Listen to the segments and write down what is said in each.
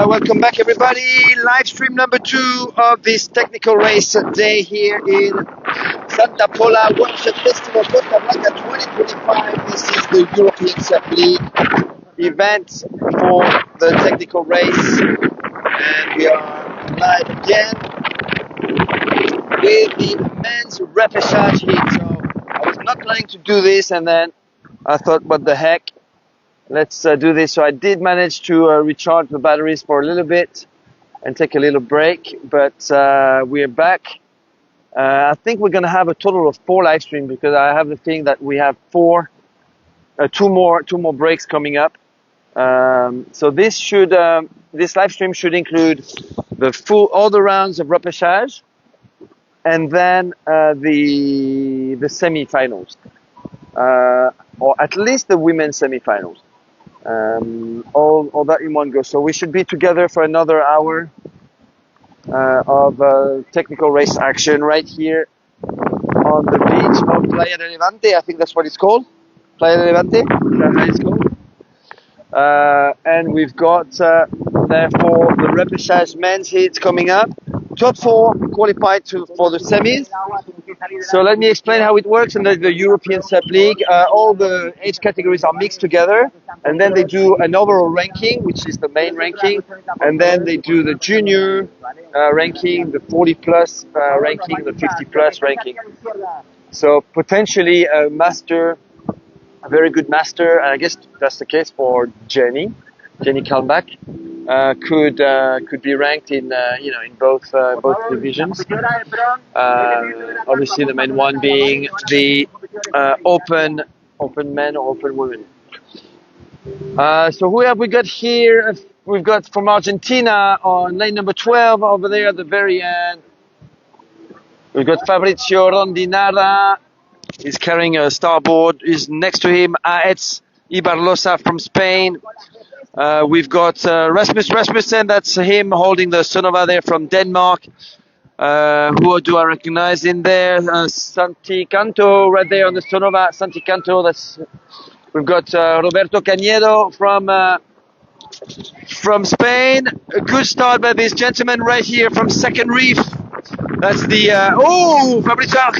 Welcome back, everybody. Live stream number 2 of this technical race day here in Santa Pola Workshop Festival Costa Blanca 2025. This is the European SUP League event for the technical race, and we are live again with the men's repechage heat. So I was not planning to do this, and then I thought, what the heck? Let's do this. So I did manage to recharge the batteries for a little bit and take a little break, but we're back. I think we're going to have a total of 4 live streams because I have the feeling that we have two more breaks coming up. So this live stream should include all the rounds of repechage and then the semi-finals, or at least the women's semi-finals. All that in one go. So we should be together for another hour of technical race action right here on the beach of Playa del Levante. I think that's what it's called. Playa del Levante. That's how it's called. And we've got therefore the repechage men's heats coming up. Top 4 qualified for the semis. So let me explain how it works. And the European SUP League, all the age categories are mixed together, and then they do an overall ranking, which is the main ranking, and then they do the junior ranking, the 40 plus ranking, the 50 plus ranking. So potentially a very good master, and I guess that's the case for Jenny Kalmbach. Could be ranked in in both divisions. Obviously, the main one being the open men or open women. So who have we got here? We've got from Argentina on lane number 12 over there at the very end. We've got Fabrizio Rondinara. He's carrying a starboard. Is next to him Astier Ibarlosa from Spain. We've got Rasmussen, that's him holding the Sonova there from Denmark. Who do I recognize in there? Santi Canto right there on the Sonova. Santi Canto, we've got Roberto Cañedo from Spain. A good start by this gentleman right here from Second Reef. That's the Fabrizio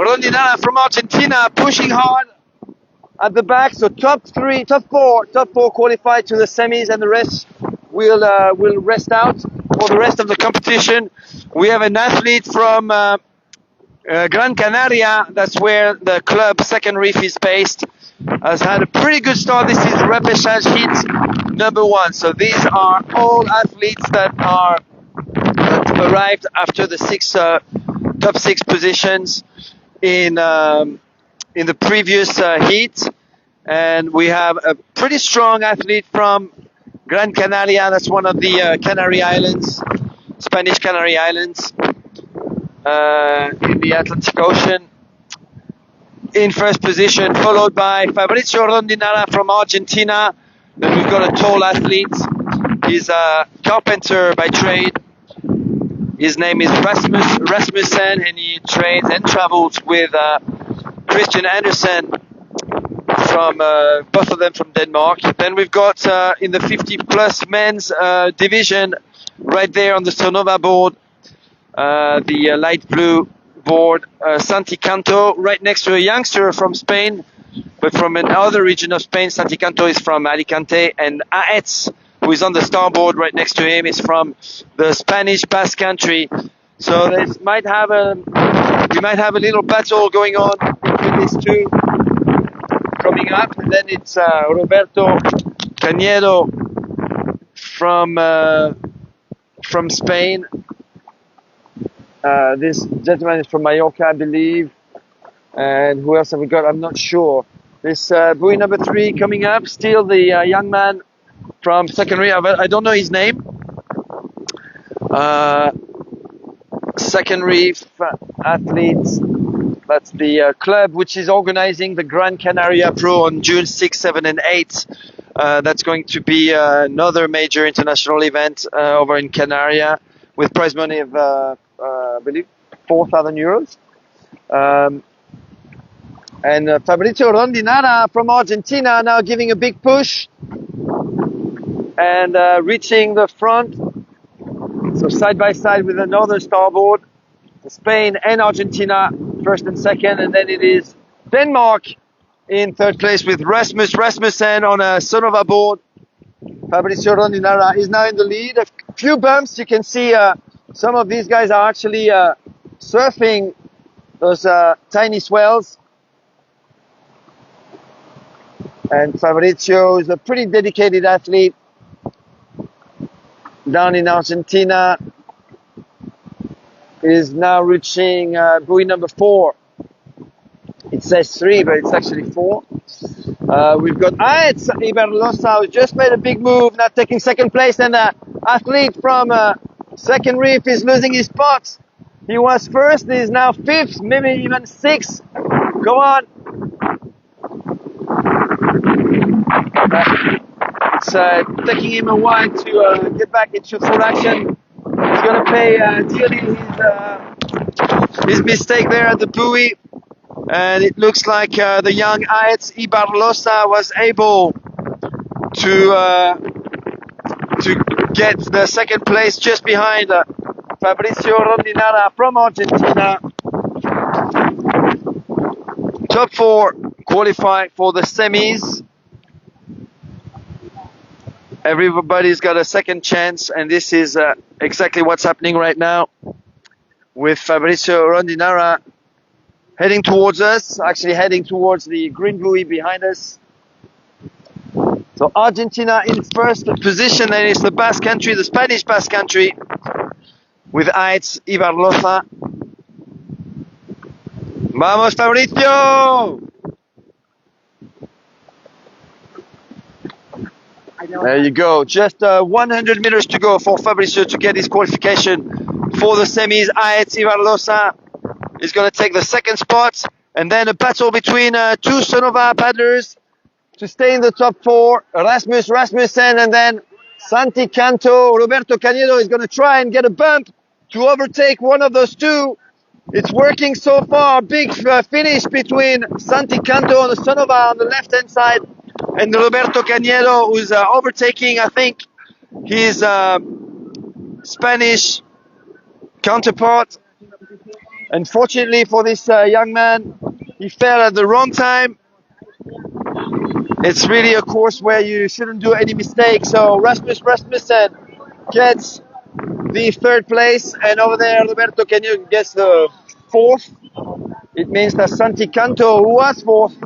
Rondinara from Argentina, pushing hard at the back. So top 4 qualified to the semis, and the rest will rest out for the rest of the competition. We have an athlete from Gran Canaria. That's where the club Second Reef is based. Has had a pretty good start. This is repechage heat number 1. So these are all athletes that arrived after the top 6 positions in the previous heat, and we have a pretty strong athlete from Gran Canaria. That's one of the Canary Islands, Spanish Canary Islands, in the Atlantic Ocean, in first position, followed by Fabrizio Rondinara from Argentina. Then we've got a tall athlete. He's a carpenter by trade. His name is Rasmussen, and he trains and travels with Christian Andersen from both of them from Denmark. Then we've got in the 50 plus men's division right there on the Sonova board, the light blue board, Santi Canto, right next to a youngster from Spain, but from another region of Spain. Santi Canto is from Alicante, and Astier, who is on the starboard right next to him, is from the Spanish Basque Country. So we might have a little battle going on with these two coming up. And then it's Roberto Cañedo from Spain. This gentleman is from Mallorca, I believe. And who else have we got? I'm not sure. This buoy number 3 coming up. Still the young man from Second Reef. I don't know his name. Second Reef athletes. That's the club which is organizing the Gran Canaria Pro on June 6, 7 and 8. That's going to be another major international event over in Canaria with prize money of, I believe, 4,000 euros. And Fabrizio Rondinara from Argentina now giving a big push. and reaching the front. So side by side with another starboard. Spain and Argentina, first and second, and then it is Denmark in third place with Rasmus Rasmussen on a Sonova board. Fabrizio Rondinara is now in the lead. A few bumps, you can see some of these guys are actually surfing those tiny swells. And Fabrizio is a pretty dedicated athlete down in Argentina. Is now reaching buoy number 4. It says 3, but it's actually 4. We've got Aetz Iberlosa, who just made a big move, now taking second place, and the athlete from second reef is losing his spot. He was first, he's now 5th, maybe even 6th. Go on. It's taking him a while to get back into full action. He's going to pay dearly his mistake there at the buoy. And it looks like the young Aetz Iberlosa was able to get the second place just behind Fabrizio Rondinara from Argentina. Top 4 qualify for the semis. Everybody's got a second chance, and this is exactly what's happening right now with Fabrizio Rondinara heading towards us, actually heading towards the green buoy behind us. So Argentina in first position, and it's the Basque Country, the Spanish Basque Country, with Aetz Iberlosa. Vamos, Fabrizio! There you go. Just 100 meters to go for Fabrizio to get his qualification for the semis. Aetz Iberlosa is going to take the second spot, and then a battle between two Sonova paddlers to stay in the top 4. Rasmus Rasmussen and then Santi Canto. Roberto Canedo is going to try and get a bump to overtake one of those two. It's working so far. Big finish between Santi Canto on the Sonova on the left hand side and Roberto Canedo, who's overtaking, I think, his Spanish counterpart. Unfortunately for this young man, he fell at the wrong time. It's really a course where you shouldn't do any mistakes. So Rasmus Rasmussen gets the third place, and over there Roberto Canedo gets the 4th. It means that Santi Canto, who was 4th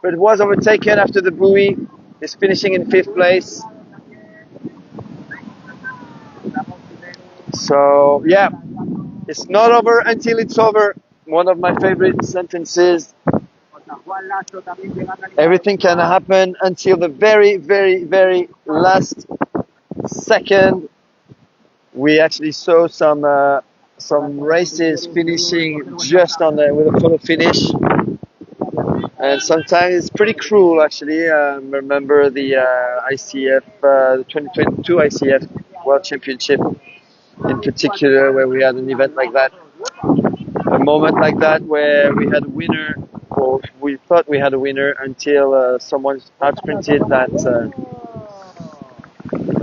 but was overtaken after the buoy, is finishing in 5th place. So yeah, it's not over until it's over. One of my favorite sentences. Everything can happen until the very, very, very last second. We actually saw some races finishing just on with a photo finish, and sometimes it's pretty cruel. Actually, remember the ICF, the 2022 ICF World Championship in particular, where we had an event like that, a moment like that where we had a winner, or we thought we had a winner, until someone out-sprinted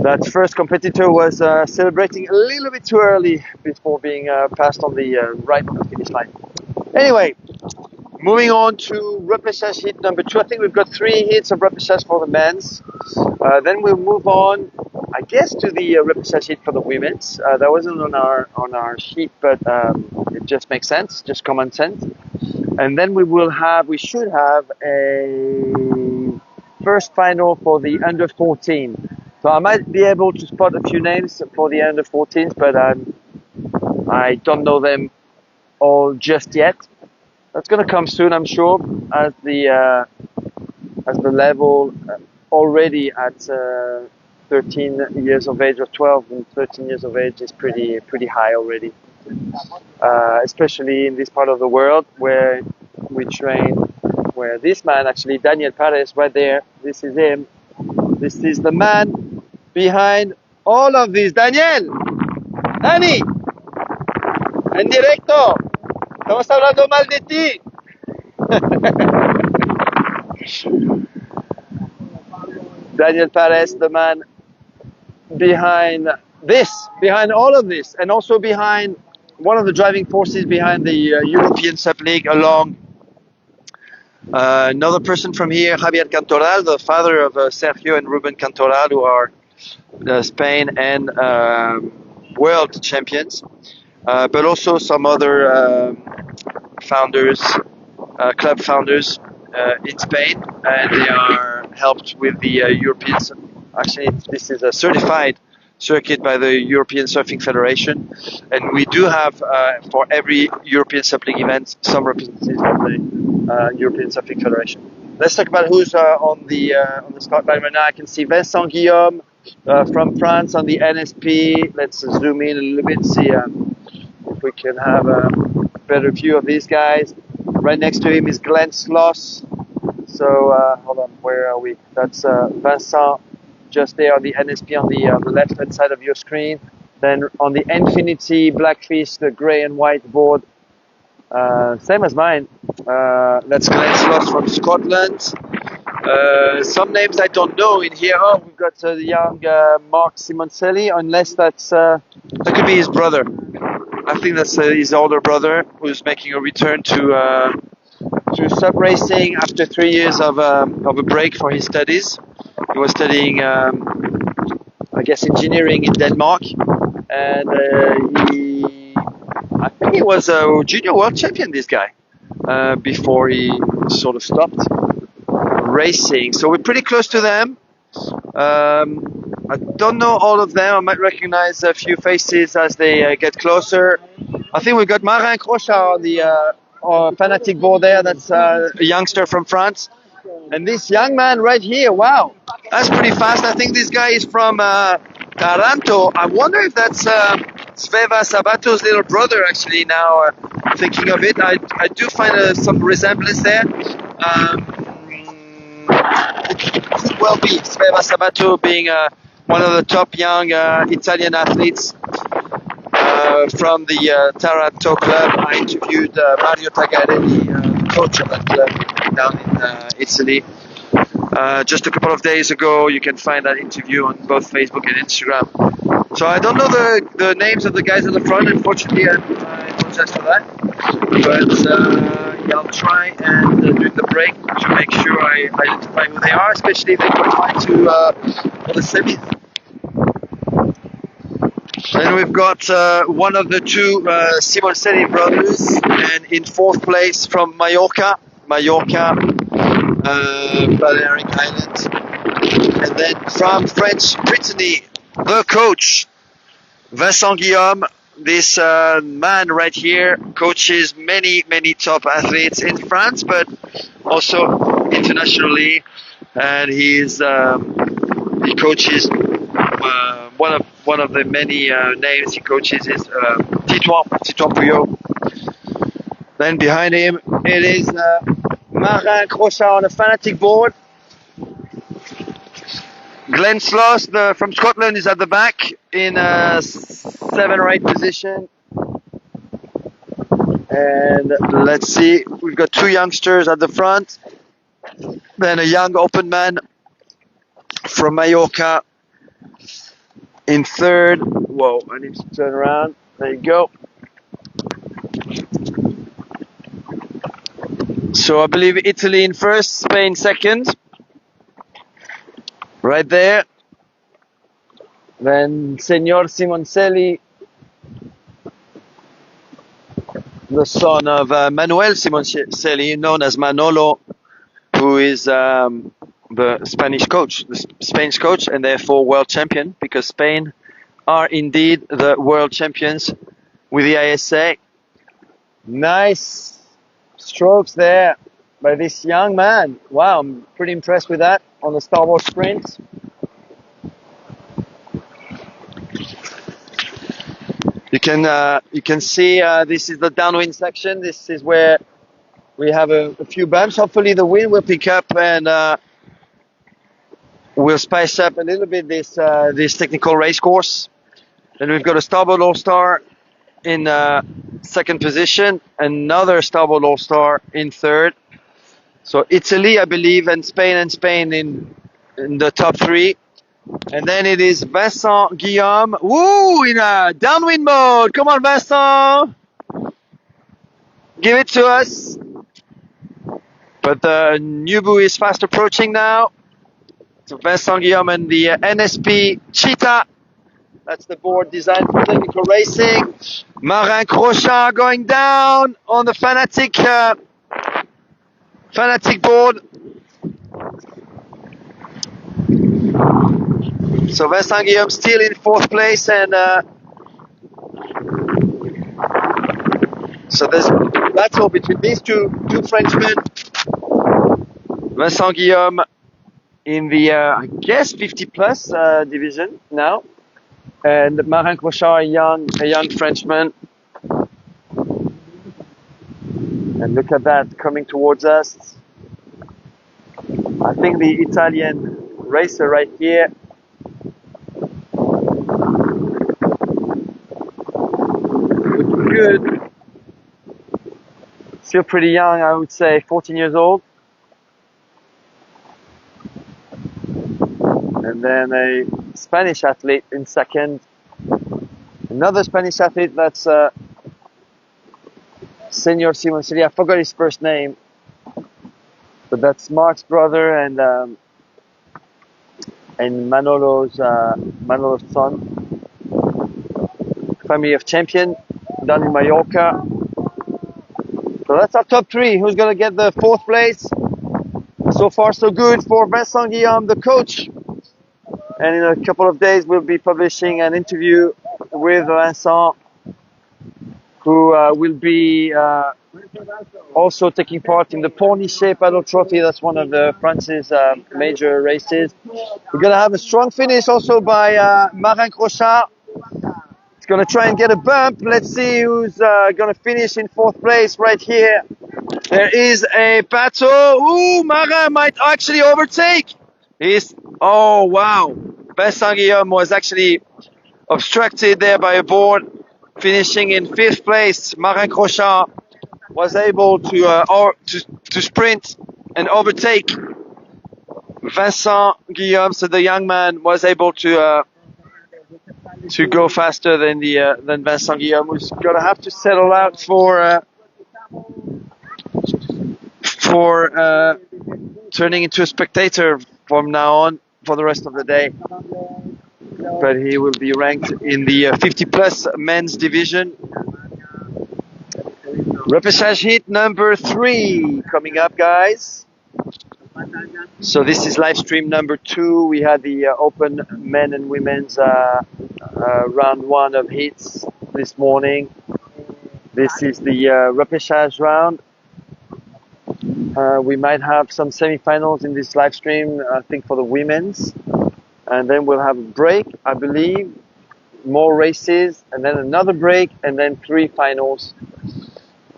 that first competitor was celebrating a little bit too early before being passed on the right of the finish line. Anyway, moving on to repechage heat number 2. I think we've got 3 heats of repechage for the men's. Then we'll move on, I guess, to the repechage heat for the women's. That wasn't on our sheet, but it just makes sense, just common sense. And then we should have a first final for the under 14. So I might be able to spot a few names for the under 14s, but I don't know them all just yet. That's going to come soon, I'm sure, as the level already at 13 years of age, or 12 and 13 years of age, is pretty high already. Especially in this part of the world where we train, where this man, actually, Daniel Pares, right there, this is him. This is the man behind all of this. Daniel! Dani! En directo! Estamos hablando mal de ti! Daniel Pares, the man behind all of this, and also behind one of the driving forces behind the European SUP League, along another person from here, Javier Cantoral, the father of Sergio and Ruben Cantoral, who are Spain and world champions, but also some other founders, club founders in Spain, and they are helped with the Europeans. Actually, this is a certified circuit by the European Surfing Federation, and we do have for every European SUP League event some representatives of the European Surfing Federation. Let's talk about who's on the start line right now. I can see Vincent Guillaume from France on the NSP. Let's zoom in a little bit, see if we can have a better view of these guys. Right next to him is Glenn Sloss. So hold on, where are we? That's Vincent, just there on the NSP on the left hand side of your screen. Then on the Infinity Blackfish, the grey and white board, same as mine. That's Glenn Sloss from Scotland. Some names I don't know in here. Oh, we've got the young Mark Simoncelli, unless that could be his brother. I think that's his older brother who's making a return to SUP racing after 3 years of a break for his studies. He was studying, I guess, engineering in Denmark, and I think he was a junior world champion, this guy, before he sort of stopped racing. So we're pretty close to them. I don't know all of them. I might recognize a few faces as they get closer. I think we got Marin Crochat on the Fanatic board there. That's a youngster from France. And this young man right here, wow, that's pretty fast. I think this guy is from Taranto. I wonder if that's Sveva Sabato's little brother, actually, now thinking of it. I do find some resemblance there. It could well be Sveva Sabato being one of the top young Italian athletes from the Taranto club. I interviewed Mario Tagarelli, coach of that club down in Italy, just a couple of days ago. You can find that interview on both Facebook and Instagram. So I don't know the names of the guys at the front, unfortunately. I apologize for that. But yeah, I'll try and during the break to make sure I identify who they are, especially if they qualify for the semis. Then we've got one of the two Simoncelli brothers, and in fourth place from Mallorca, Balearic Island. And then from French Brittany, the coach, Vincent Guillaume. This man right here coaches many top athletes in France, but also internationally. And he coaches one of the many names he coaches is Titouan Puyot. Then behind him it is Marin Crochat on a Fanatic board. Glenn Sloss from Scotland is at the back in 7 or 8 position. And let's see, we've got 2 youngsters at the front. Then a young open man from Mallorca in third. Whoa, I need to turn around. There you go. So I believe Italy in first, Spain second. Right there. Then Senor Simoncelli, the son of Manuel Simoncelli, known as Manolo, who is the Spanish coach, Spain's coach, and therefore world champion, because Spain are indeed the world champions with the ISA. Nice strokes there by this young man. Wow, I'm pretty impressed with that on the starboard sprint. You can see this is the downwind section. This is where we have a few bumps. Hopefully the wind will pick up and we'll spice up a little bit this technical race course. Then we've got a starboard all-star in second position, another starboard all-star in third. So Italy, I believe, and Spain in the top 3. And then it is Vincent Guillaume. Woo! In a downwind mode. Come on, Vincent. Give it to us. But the Nubu is fast approaching now. So Vincent Guillaume and the NSP Cheetah. That's the board designed for technical racing. Marin Crochat going down on the Fanatic board. So Vincent Guillaume still in 4th place, and so there's a battle between these two Frenchmen. Vincent Guillaume in the I guess 50 plus division now, and Marin Crochat, a young Frenchman. And look at that coming towards us. I think the Italian racer right here. Looking good. Still pretty young, I would say, 14 years old. And then a Spanish athlete in 2nd. Another Spanish athlete, that's Senor Simon Celia. I forgot his first name, but that's Mark's brother and Manolo's son. Family of champion down in Mallorca. So that's our top 3. Who's gonna get the 4th place? So far, so good for Vincent Guillaume, the coach. And in a couple of days, we'll be publishing an interview with Vincent, who will be also taking part in the Pornichet Paddle Trophy. That's one of the France's major races. We're going to have a strong finish also by Marin Crochat. It's going to try and get a bump. Let's see who's going to finish in 4th place right here. There is a battle. Ooh, Marin might actually overtake. Oh, wow. Vincent Guillaume was actually obstructed there by a board, finishing in 5th place. Marin Crochat was able to sprint and overtake Vincent Guillaume. So the young man was able to go faster than Vincent Guillaume, who's gonna have to settle out for turning into a spectator from now on for the rest of the day. But he will be ranked in the 50 plus men's division. Repechage hit number 3 coming up, guys. So this is live stream number 2. We had the open men and women's round 1 of hits this morning. This is the repechage round. We might have some semi-finals in this live stream, I think, for the women's. And then we'll have a break, I believe, more races, and then another break, and then 3 finals.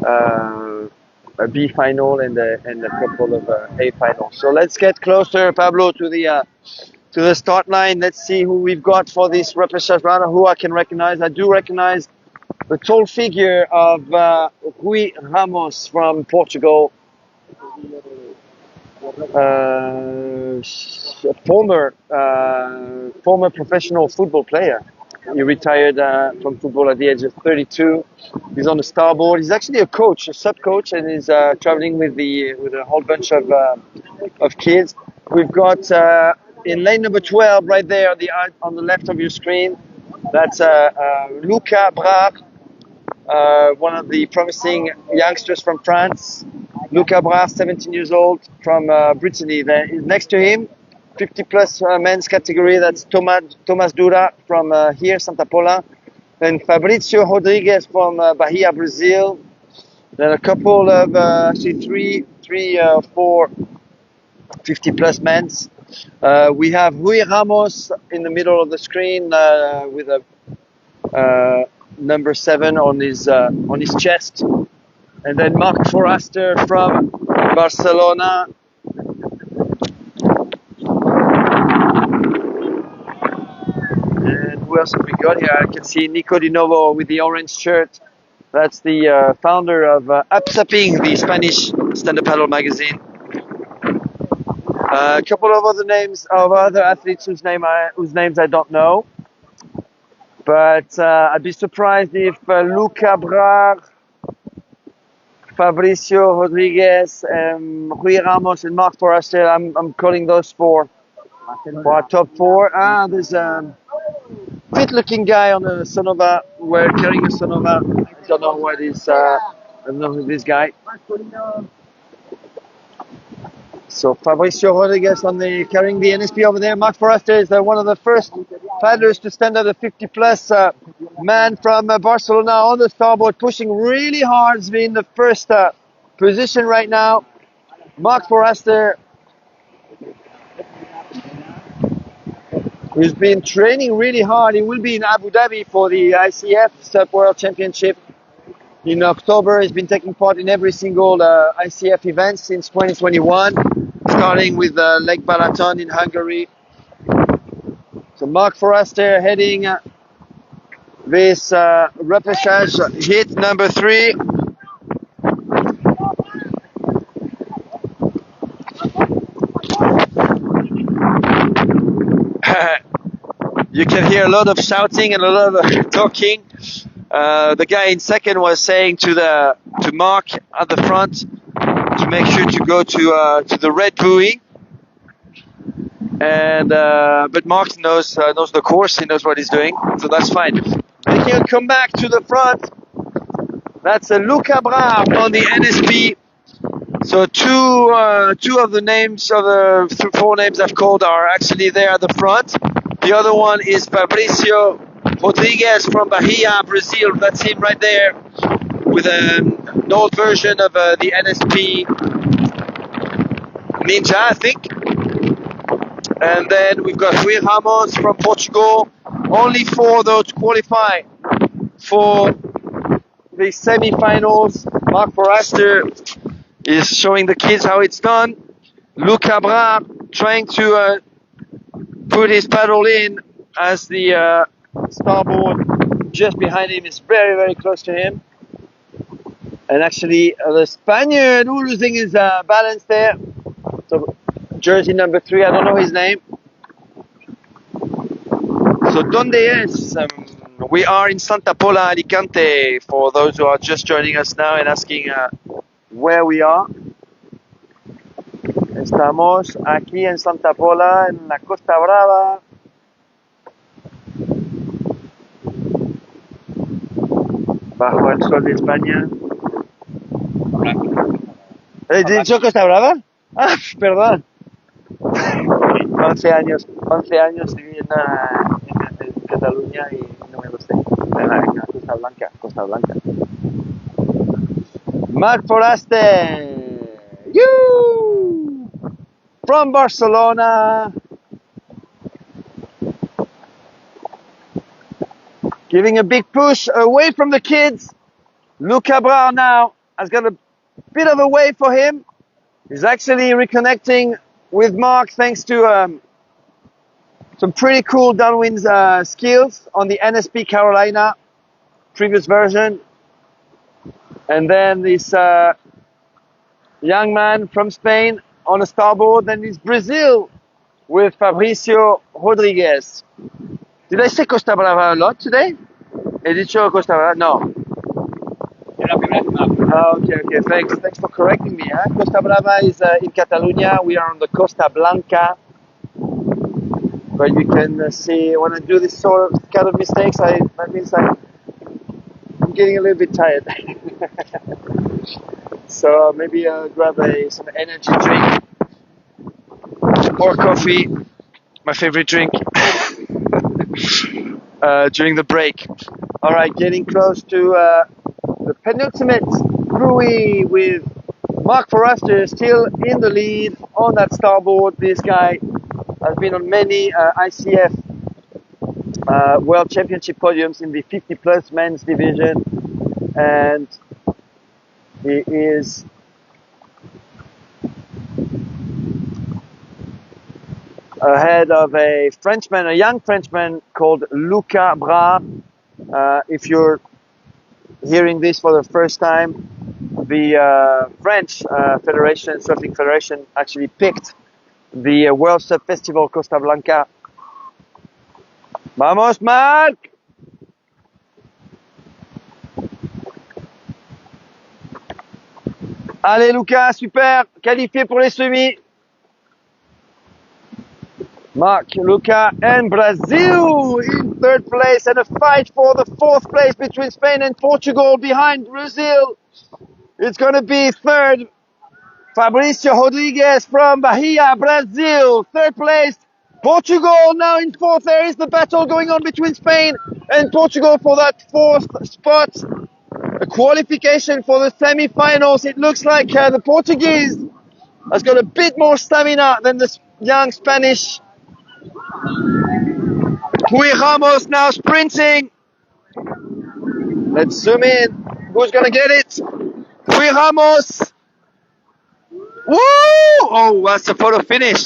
A B final and a couple of A finals. So let's get closer, Pablo, to the start line. Let's see who we've got for this repechage round, who I can recognize. I do recognize the tall figure of Rui Ramos from Portugal. Former professional football player. He retired from football at the age of 32. He's on the starboard. He's actually a coach, a SUP coach, and he's traveling with a whole bunch of kids. We've got in lane number 12 right there on the left of your screen. That's Luca Brard, one of the promising youngsters from France. Luca Brard, 17 years old, from Brittany. Then next to him, 50 plus men's category, that's Thomas Dura from here, Santa Pola. Then Fabrizio Rodriguez from Bahia, Brazil. Then a couple of, actually three or four 50 plus men's. We have Rui Ramos in the middle of the screen with a number 7 on his chest. And then Mark Forrester from Barcelona. And who else have we got here? I can see Nico Di Novo with the orange shirt. That's the founder of SUPing, the Spanish stand-up paddle magazine. A couple of other names of other athletes whose names I don't know. But I'd be surprised if Luca Brar, Fabricio Rodriguez, Rui Ramos, and Marc Forestier. I'm calling those four for our top four. There's a fit-looking guy on a Sonova. We're carrying a Sonova. I don't know what is. I don't know who this guy. So Fabricio Rodriguez carrying the NSP over there. Marc Forestier is one of the first paddlers to stand at the 50-plus man from Barcelona on the starboard, pushing really hard. He's been the first position right now. Marc Forestier, who's been training really hard. He will be in Abu Dhabi for the ICF SUP World Championship in October. He's been taking part in every single ICF event since 2021, starting with Lake Balaton in Hungary. So Marc Forestier heading this repechage hit number 3. You can hear a lot of shouting and a lot of talking. The guy in second was saying to Marc at the front to make sure to go to the red buoy. And but Marc knows the course. He knows what he's doing, so that's fine. And he'll come back to the front. That's Luca Brar on the NSP. So two of the names of the 4 names I've called are actually there at the front. The other one is Fabricio Rodriguez from Bahia, Brazil. That's him right there with an old version of the NSP Ninja, I think. And then we've got Rui Ramos from Portugal. Only 4 though to qualify for the semi-finals. Marc Forestier is showing the kids how it's done. Luca Brar trying to put his paddle in as the starboard just behind him is very, very close to him. And actually the Spaniard losing his balance there. So jersey number 3, I don't know his name. So donde es? We are in Santa Pola, Alicante, for those who are just joining us now and asking where we are. Estamos aquí en Santa Pola, en la Costa Brava. Bajo el sol de España. ¿He dicho Costa Brava? Ah, perdón. 11 años viviendo en Cataluña y no me lo sé. Costa Blanca. Marc Forestier, from Barcelona, giving a big push away from the kids. Luca Brar now has got a bit of a way for him. He's actually reconnecting with Marc thanks to some pretty cool downwind skills on the NSP Carolina previous version. And then this young man from Spain on a starboard. Then it's Brazil with Fabricio Rodriguez. Did I say Costa Brava a lot today? He dicho Costa Brava? No. Oh, okay, thanks for correcting me. Costa Brava is in Catalonia. We are on the Costa Blanca. But you can see when I do this sort of kind of mistakes, that means I'm getting a little bit tired. So maybe I'll grab some energy drink or coffee, my favorite drink, during the break. All right, getting close to the penultimate buoy with Marc Forestier still in the lead on that starboard. This guy has been on many ICF World Championship podiums in the 50-plus men's division, and he is ahead of a young Frenchman called Luca Brar. If you're hearing this for the first time, the French Surfing Federation actually picked the World SUP Festival Costa Blanca. Vamos, Marc! Allez, Lucas, super! Qualifié pour les semis. Marc, Luca, and Brazil in third place, and a fight for the fourth place between Spain and Portugal behind Brazil. It's going to be third. Fabricio Rodriguez from Bahia, Brazil, third place. Portugal now in fourth. There is the battle going on between Spain and Portugal for that fourth spot. A qualification for the semi-finals. It looks like the Portuguese has got a bit more stamina than the young Spanish. Rui Ramos now sprinting. Let's zoom in. Who's going to get it? Rui Ramos. Woo! Oh, that's a photo finish.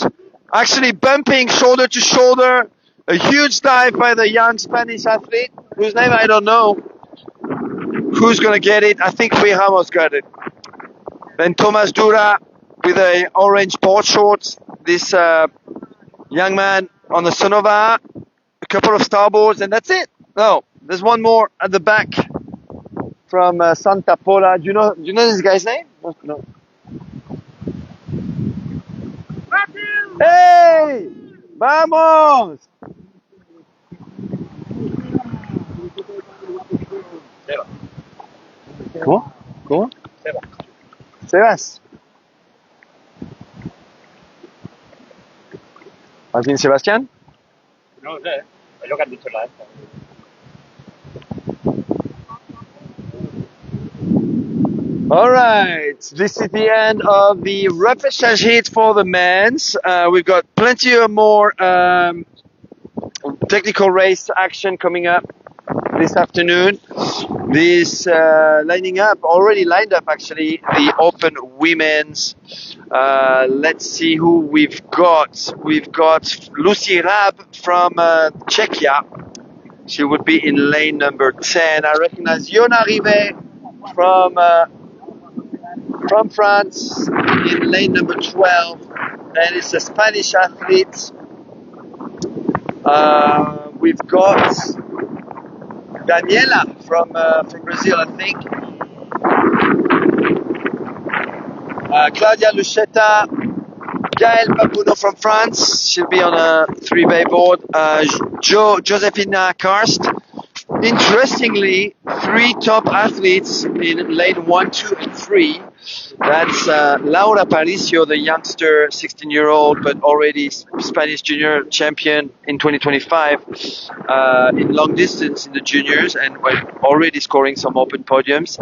Actually bumping shoulder to shoulder. A huge dive by the young Spanish athlete, whose name I don't know. Who's going to get it? I think Rui Ramos got it. Then Thomas Dura with a orange board shorts. This young man on the Sonova. A couple of starboards, and that's it. No, there's one more at the back from Santa Pola. Do you know this guy's name? No. Mathieu! Hey! Vamos! ¿Cómo? Sebas. ¿Martín Sebastián? No sé, es lo que han dicho la esta. All right, this is the end of the repechage heat for the men's. We've got plenty of more technical race action coming up this afternoon. This already lined up actually, the open women's. Let's see who we've got. We've got Lucy Rab from Czechia. She would be in lane number 10. I recognize Yona Rivet from France in lane number 12. And it's a Spanish athlete. We've got Daniela from Brazil, I think. Claudia Luchetta, Gaël Babuno from France. She'll be on a 3-bay board. Josefina Karst. Interestingly, 3 top athletes in lane 1, 2, and 3. That's Laura Paricio, the youngster, 16-year-old, but already Spanish junior champion in 2025 in long distance in the juniors, and already scoring some open podiums.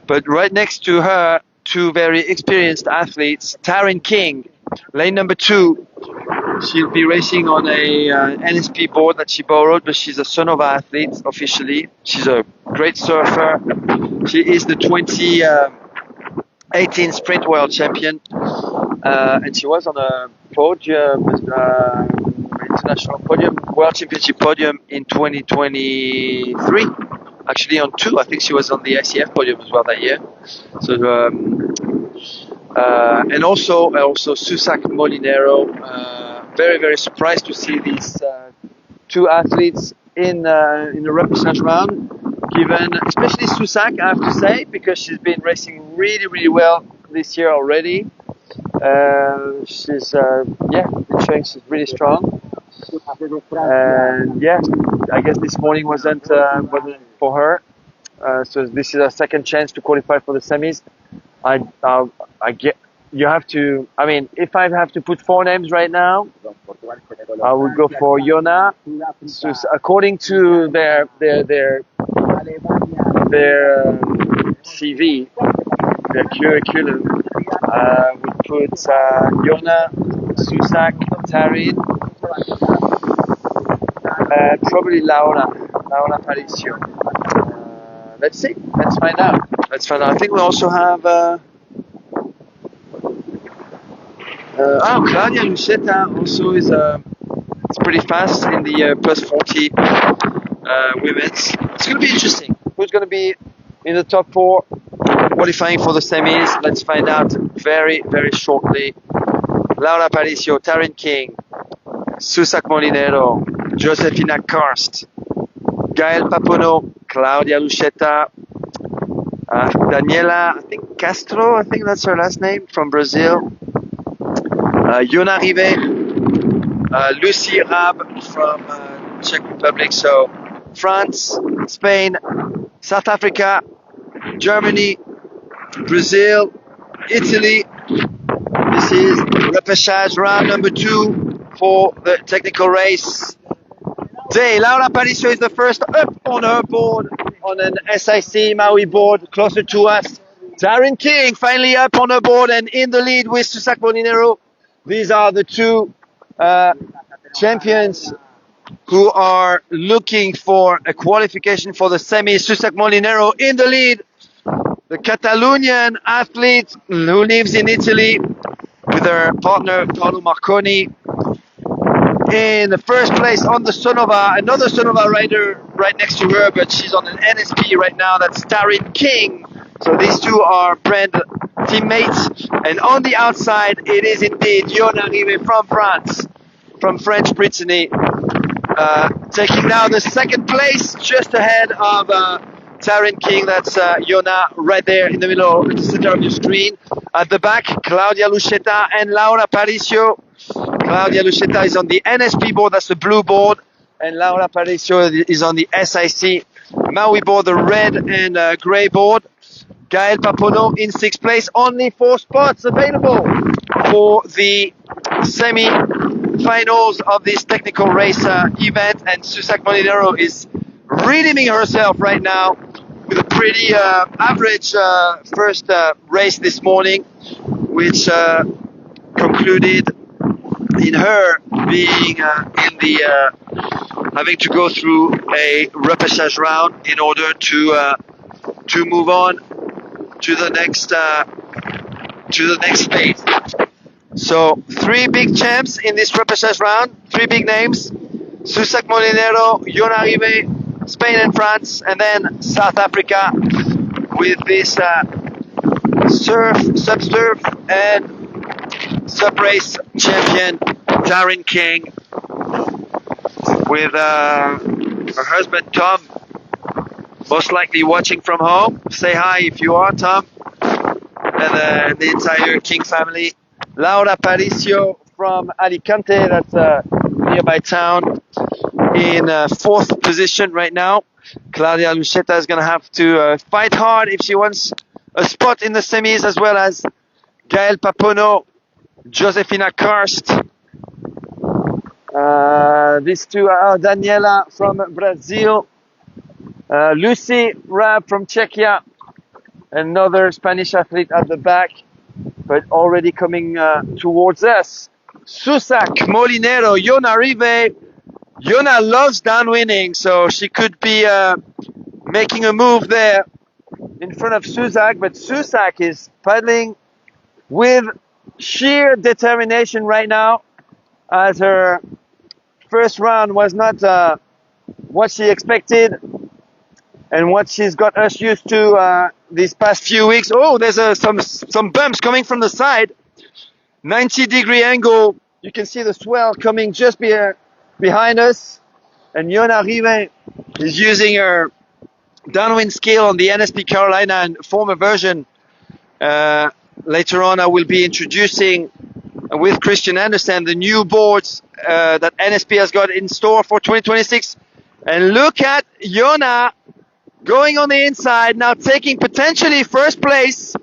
But right next to her, 2 very experienced athletes, Taryn King, lane number 2. She'll be racing on a NSP board that she borrowed, but she's a Sonova athlete officially. She's a great surfer. She is the 2018 Sprint World Champion, and she was on a podium, international podium, World Championship podium in 2023. Actually on 2, I think she was on the ICF podium as well that year. So, and also Susak Molinero. Very, very surprised to see these 2 athletes in the repechage round. Given, especially Susak, I have to say, because she's been racing really, really well this year already. She's been showing she's really strong. And yeah, I guess this morning wasn't for her. So this is a second chance to qualify for the semis. You have to. I mean, if I have to put 4 names right now, I would go for Yona. So according to their CV, their curriculum, we put Yona, Susak, Tarin, and probably Laura Paricio. Let's see. Let's find out. I think we also have. Claudia Luchetta also is it's pretty fast in the plus 40 women's. It's going to be interesting. Who's going to be in the top 4 qualifying for the semis? Let's find out very, very shortly. Laura Paricio, Taryn King, Susak Molinero, Josefina Karst, Gael Papono, Claudia Lucheta, Daniela, I think Castro, I think that's her last name, from Brazil. Yona Rive, Lucy Rab from Czech Republic. So France, Spain, South Africa, Germany, Brazil, Italy. This is repechage round number 2 for the technical race day. Laura Paricio is the first up on her board on an SIC Maui board closer to us. Taryn King finally up on her board and in the lead with Susak Molinero. These are the two champions who are looking for a qualification for the semi. Susak Molinero in the lead. The Catalonian athlete who lives in Italy with her partner Paolo Marconi. In the first place on the Sonova, another Sonova rider right next to her, but she's on an NSP right now. That's Taryn King. So these two are brand teammates. And on the outside, it is indeed Yona Rive from France, from French Brittany, taking now the second place, just ahead of Taryn King. That's Yona right there in the middle, at the center of your screen. At the back, Claudia Lucheta and Laura Paricio. Claudia Lucheta is on the NSP board, that's the blue board, and Laura Paricio is on the SIC Maui board, the red and grey board. Gael Papono in 6th place, only 4 spots available for the semi-finals of this technical race event, and Susak Molinero is redeeming herself right now with a pretty average first race this morning, which concluded in her being in the having to go through a repechage round in order to move on to the next phase. So 3 big champs in this repechage round, 3 big names: Susak Molinero, Yona Rive, Spain and France, and then South Africa with this surf, sub-surf, and sub-race champion Taryn King, with her husband Tom most likely watching from home. Say hi if you are, Tom, and the entire King family. Laura Paricio from Alicante, that's a nearby town, in 4th position right now. Claudia Lucheta is going to have to fight hard if she wants a spot in the semis, as well as Gael Papono, Josefina Karst. These two are Daniela from Brazil, Lucy Rab from Czechia, another Spanish athlete at the back, but already coming towards us. Susak Molinero, Yona Rive. Yona loves downwinning, so she could be making a move there in front of Susak, but Susak is paddling with sheer determination right now, as her first round was not what she expected and what she's got us used to these past few weeks. Oh, there's some bumps coming from the side. 90-degree angle. You can see the swell coming just behind us. And Yona Rive is using her downwind skill on the NSP Carolina and former version. Later on, I will be introducing with Christian Anderson the new boards that NSP has got in store for 2026. And look at Yona going on the inside, now taking potentially first place,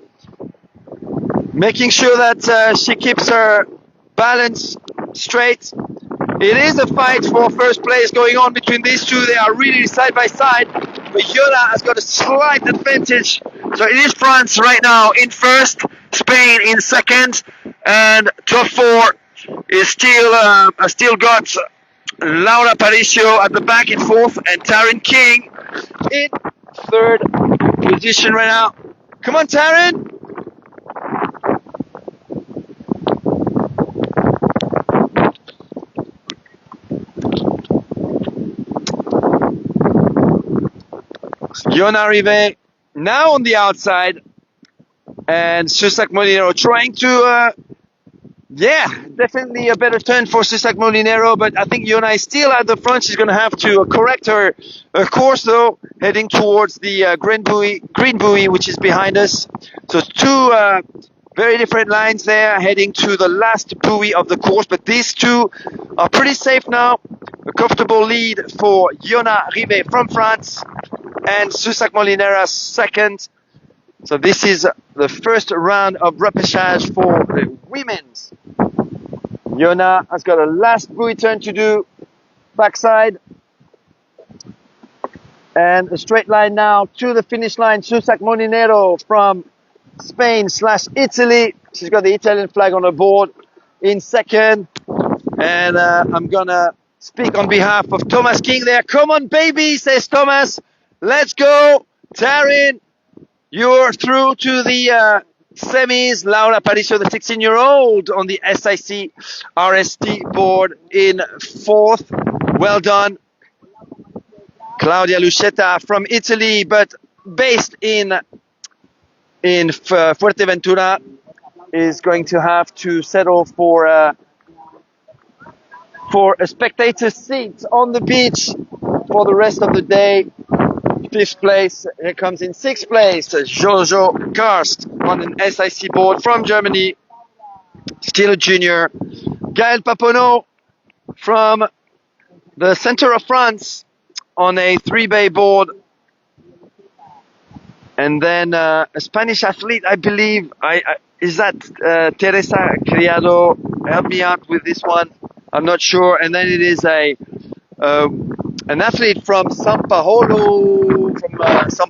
making sure that she keeps her balance straight. It is a fight for first place going on between these two. They are really side by side, but Yona has got a slight advantage. So it is France right now in first, Spain in second, and top 4 is still got Laura Paricio at the back in 4th, and Taryn King in 3rd position right now. Come on, Taryn! Yona Rive now on the outside, and Susak Molinero trying to Yeah, definitely a better turn for Susac Molinero, but I think Yona is still at the front. She's going to have to correct her course, though, heading towards the green buoy, which is behind us. So two very different lines there, heading to the last buoy of the course, but these two are pretty safe now. A comfortable lead for Yona Rivet from France and Susac Molinero second. So this is the first round of repechage for the women's. Yona has got a last buoy turn to do, backside. And a straight line now to the finish line. Susac Molinero from Spain/Italy. She's got the Italian flag on her board in second. And I'm gonna speak on behalf of Thomas King there. Come on, baby, says Thomas. Let's go. Taryn, you're through to the semis. Laura Paricio, the 16-year-old, on the SIC RST board in fourth. Well done. Claudia Lucetta from Italy, but based in Fuerteventura, is going to have to settle for a spectator seat on the beach for the rest of the day. Fifth place. Here comes in sixth place Jojo Karst on an SIC board from Germany, still a junior. Gaël Paponeau from the center of France on a 3-bay board. And then a Spanish athlete, I believe, is that Teresa Criado? Help me out with this one. I'm not sure. And then it is an athlete from São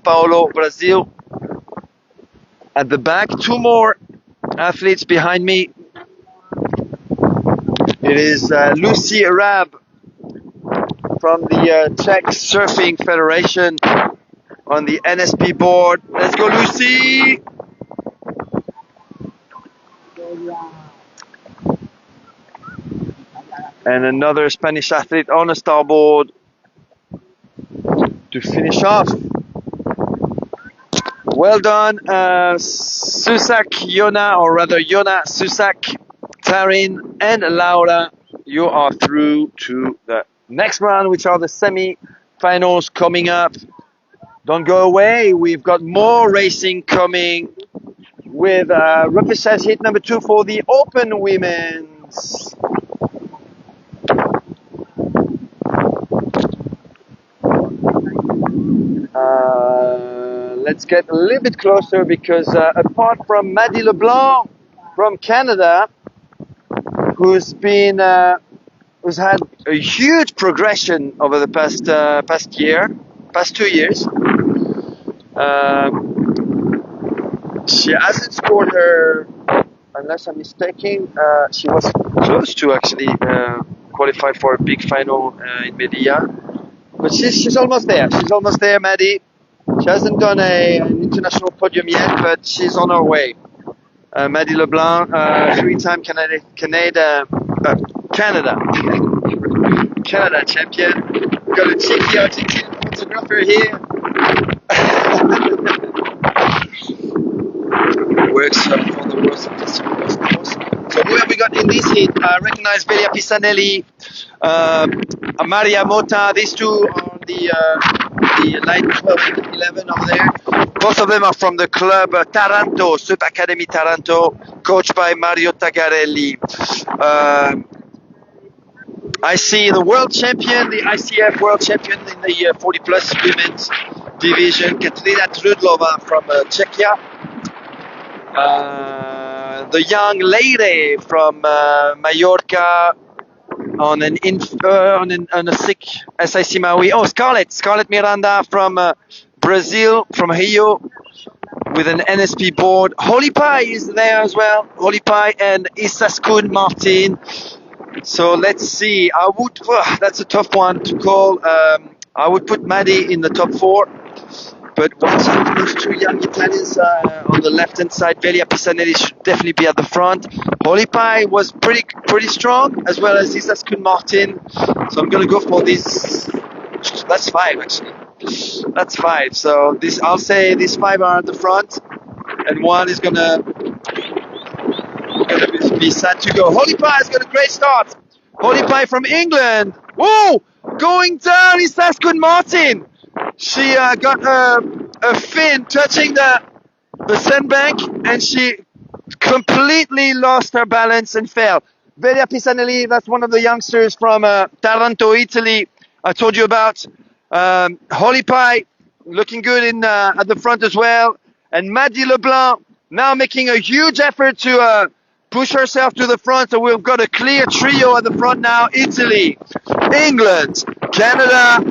Paulo, Brazil. At the back, two more athletes behind me. It is Lucy Arab from the Czech Surfing Federation on the NSP board. Let's go, Lucy! And another Spanish athlete on a starboard to finish off. Well done, Susac, Yona, or rather Yona, Susac, Taryn, and Laura. You are through to the next round, which are the semi-finals coming up. Don't go away. We've got more racing coming with repechage hit number 2 for the Open Women's. Let's get a little bit closer because apart from Maddie LeBlanc from Canada, who's had a huge progression over the past 2 years. She hasn't scored her, unless I'm mistaken, she was close to actually qualify for a big final in Medellin. But she's almost there. She's almost there, Maddie. She hasn't done an international podium yet, but she's on her way. Maddie LeBlanc, 3-time Canada champion. We've got a cheeky Argentine photographer here. Works for the World Festival, of course. So who have we got in this heat? Recognize Velia Pisanelli, Maria Mota. These two are the line 12 and 11 over there. Both of them are from the club Taranto, SUP Academy Taranto, coached by Mario Tagarelli. I see the world champion, the ICF world champion in the 40 plus women's division, Katrina Trudlova from Czechia. The young lady from Mallorca on a SIC Maui. Oh, Scarlett Miranda from Brazil, from Rio, with an NSP board. Holy Pie is there as well. Holy Pie and Isaskun Martin. So let's see. That's a tough one to call. I would put Maddie in the top 4. But watch out, those two young Italians on the left-hand side. Velia Pisanelli should definitely be at the front. Holy Pie was pretty strong, as well as Isaskun Martin. So I'm going to go for this. That's 5, actually. That's 5. So I'll say these 5 are at the front, and one is going to be be sad to go. Holy Pie has got a great start. Holy Pie from England. Whoa! Going down is Saskia Martin. She got a fin touching the sandbank, and she completely lost her balance and fell. Velia Pisanelli, that's one of the youngsters from Taranto, Italy. I told you about. Holy Pie, looking good at the front as well. And Maddie Leblanc now making a huge effort to push herself to the front. So we've got a clear trio at the front now. Italy, England, Canada,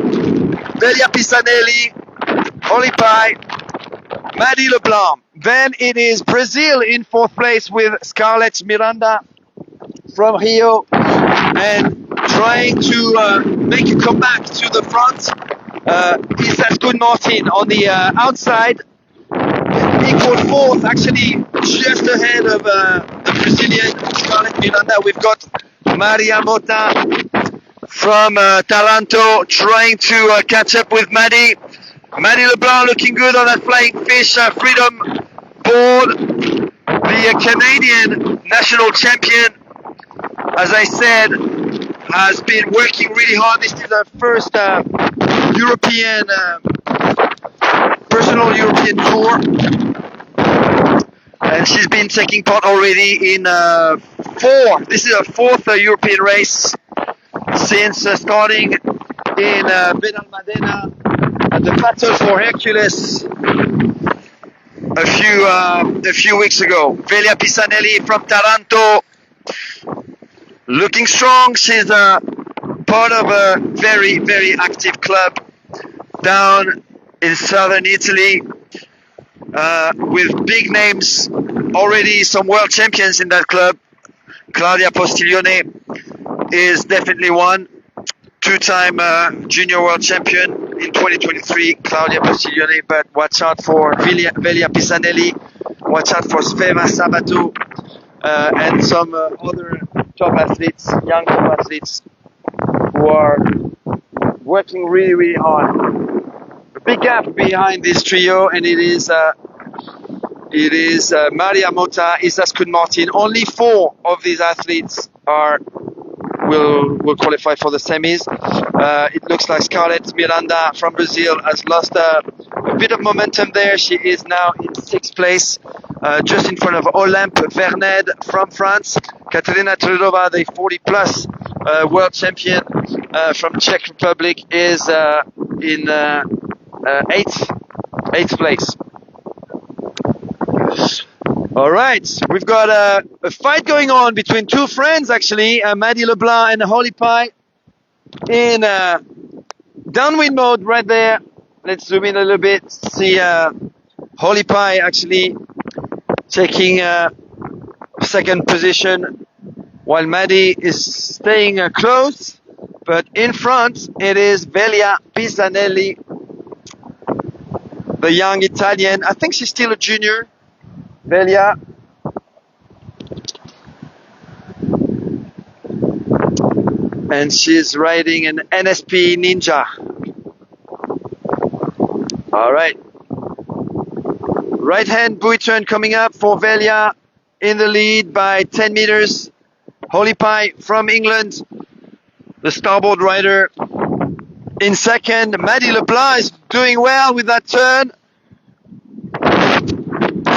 Velia Pisanelli, Holy Pie, Maddie Leblanc. Then it is Brazil in 4th place with Scarlett Miranda from Rio, and trying to make a comeback to the front is Saskia Martin on the outside, equal 4th, actually just ahead of the Brazilian Scarlett Miranda. We've got Maria Mota from Taranto trying to catch up with Maddie. Maddie Leblanc looking good on that Flying Fish Freedom board. The Canadian national champion, as I said, has been working really hard. This is her first European, personal European tour. And she's been taking part already in this is her 4th European race since starting in Benalmádena at the Battle for Hercules a few weeks ago. Velia Pisanelli from Taranto, looking strong. She's part of a very, very active club down in southern Italy with big names already, some world champions in that club. Claudia Postiglione is definitely one. 2-time junior world champion in 2023, Claudia Postiglione, but watch out for Velia Pisanelli, watch out for Sveva Sabato, and some other top athletes, young top athletes, who are working really, really hard. A big gap behind this trio, and it is Maria Mota, Saskia Martin. Only 4 of these athletes will qualify for the semis. It looks like Scarlett Miranda from Brazil has lost a bit of momentum there. She is now in 6th place, just in front of Olympe Verned from France. Katerina Trudova, the 40-plus world champion from Czech Republic, is in 8th place. All right, we've got a fight going on between 2 friends, actually, Maddie Leblanc and Holy Pie, in downwind mode right there. Let's zoom in a little bit, see Holy Pie actually taking 2nd position, while Maddie is staying close, but in front it is Velia Pisanelli, the young Italian. I think she's still a junior. Velia. And she's riding an NSP Ninja. All right. Right hand buoy turn coming up for Velia, in the lead by 10 meters. Holy Pie from England, the starboard rider, in 2nd. Maddie Leblanc is doing well with that turn.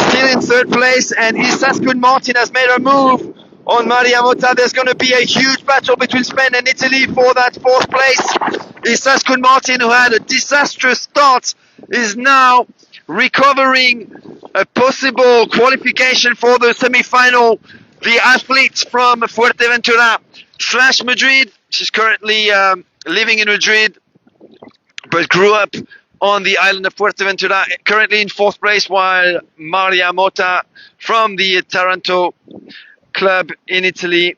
Still in 3rd place, and Saskia Martin has made her move on Maria Mota. There's going to be a huge battle between Spain and Italy for that 4th place. Saskia Martin, who had a disastrous start, is now recovering a possible qualification for the semi-final. The athlete from Fuerteventura / Madrid. She's currently living in Madrid, but grew up on the island of Fuerteventura, currently in 4th place, while Maria Mota from the Taranto club in Italy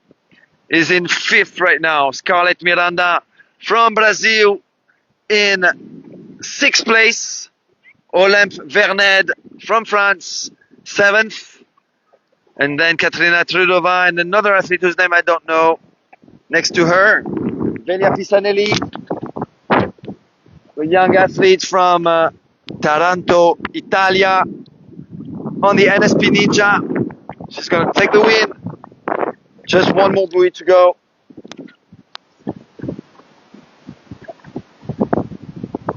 is in 5th right now. Scarlett Miranda from Brazil in 6th place. Olympe Verned from France, 7th. And then Katerina Trudova and another athlete whose name I don't know next to her. Velia Pisanelli, a young athlete from Taranto, Italia, on the NSP Ninja. She's going to take the win. Just one more buoy to go.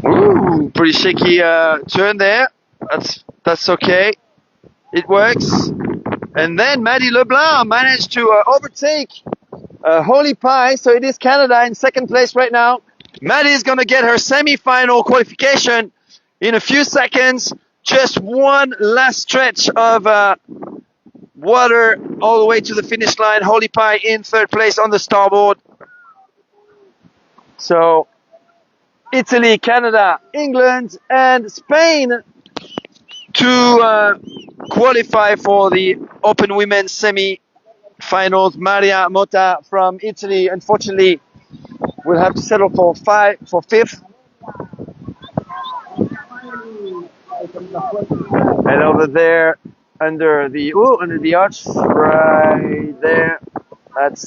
Ooh, pretty shaky turn there. That's okay. It works. And then Maddie Leblanc managed to overtake Holy Pie. So it is Canada in second place right now. Maddie is going to get her semi-final qualification in a few seconds. Just one last stretch of water all the way to the finish line. Holy Pie in third place on the starboard. So Italy, Canada, England, and Spain to qualify for the Open Women's semi-finals. Maria Motta from Italy, unfortunately, will have to settle for fifth. And over there, under the arch, right there, that's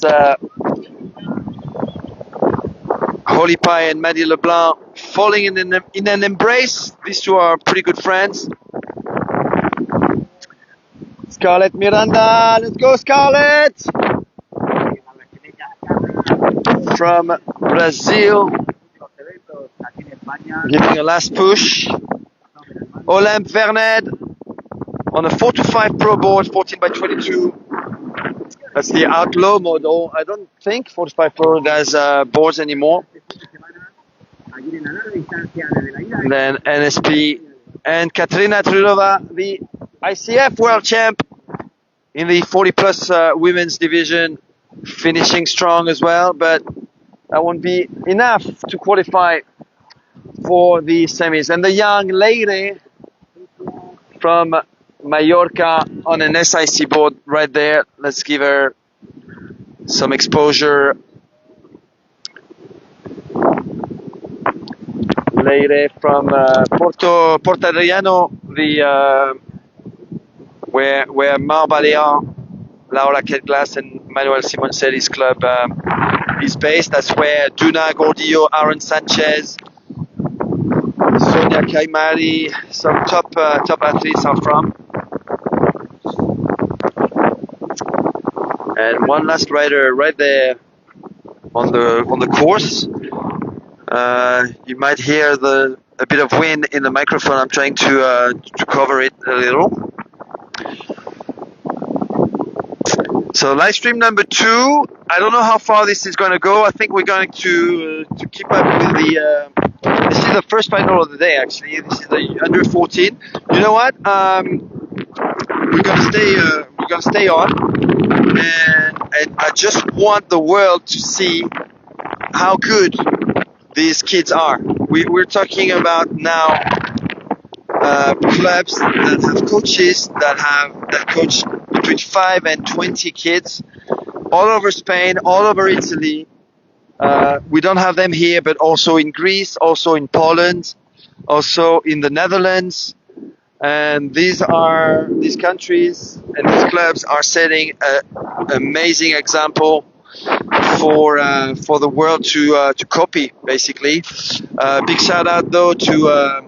Holy Pie and Maddie Leblanc falling in an embrace. These two are pretty good friends. Scarlett Miranda, let's go Scarlett! From Brazil, giving a last push. Olympe Vernet on a 4-5 Pro board, 14 by 22. That's the Outlaw model. I don't think 45 Pro does boards anymore. And then NSP and Katrina Trudova, the ICF world champ in the 40 plus women's division, finishing strong as well, but that won't be enough to qualify for the semis. And the young lady from Mallorca on an SIC board right there. Let's give her some exposure. Lady from Portadriano, the where Mar Balear, Laura Ketglass and Manuel Simoncelli's club is based. That's where Duna Gordillo, Aaron Sanchez, Sonia Caimari, some top athletes are from. And one last rider right there on the course. You might hear a bit of wind in the microphone. I'm trying to cover it a little. So live stream number 2. I don't know how far this is going to go. I think we're going to keep up with the. This is the first final of the day. Actually, this is the under 14. You know what? We're gonna stay on, and I just want the world to see how good these kids are. We're talking about now clubs that have coaches that coach between 5 and 20 kids all over Spain, all over Italy. We don't have them here, but also in Greece, also in Poland, also in the Netherlands. And these countries and these clubs are setting an amazing example for the world to copy, basically. Big shout out though to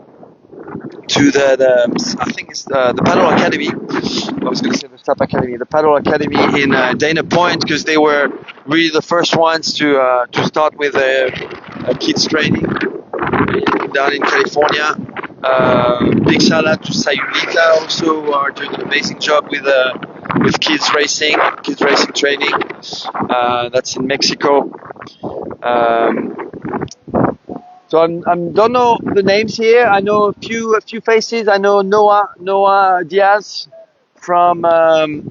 the I think it's the Paddle Academy. I was going to say the SUP Academy, the Paddle Academy in Dana Point, because they were really the first ones to start with a kids training down in California. Big shout out to Sayulita, also who are doing an amazing job with kids racing training. That's in Mexico. So I don't know the names here. I know a few faces. I know Noah Diaz from Gran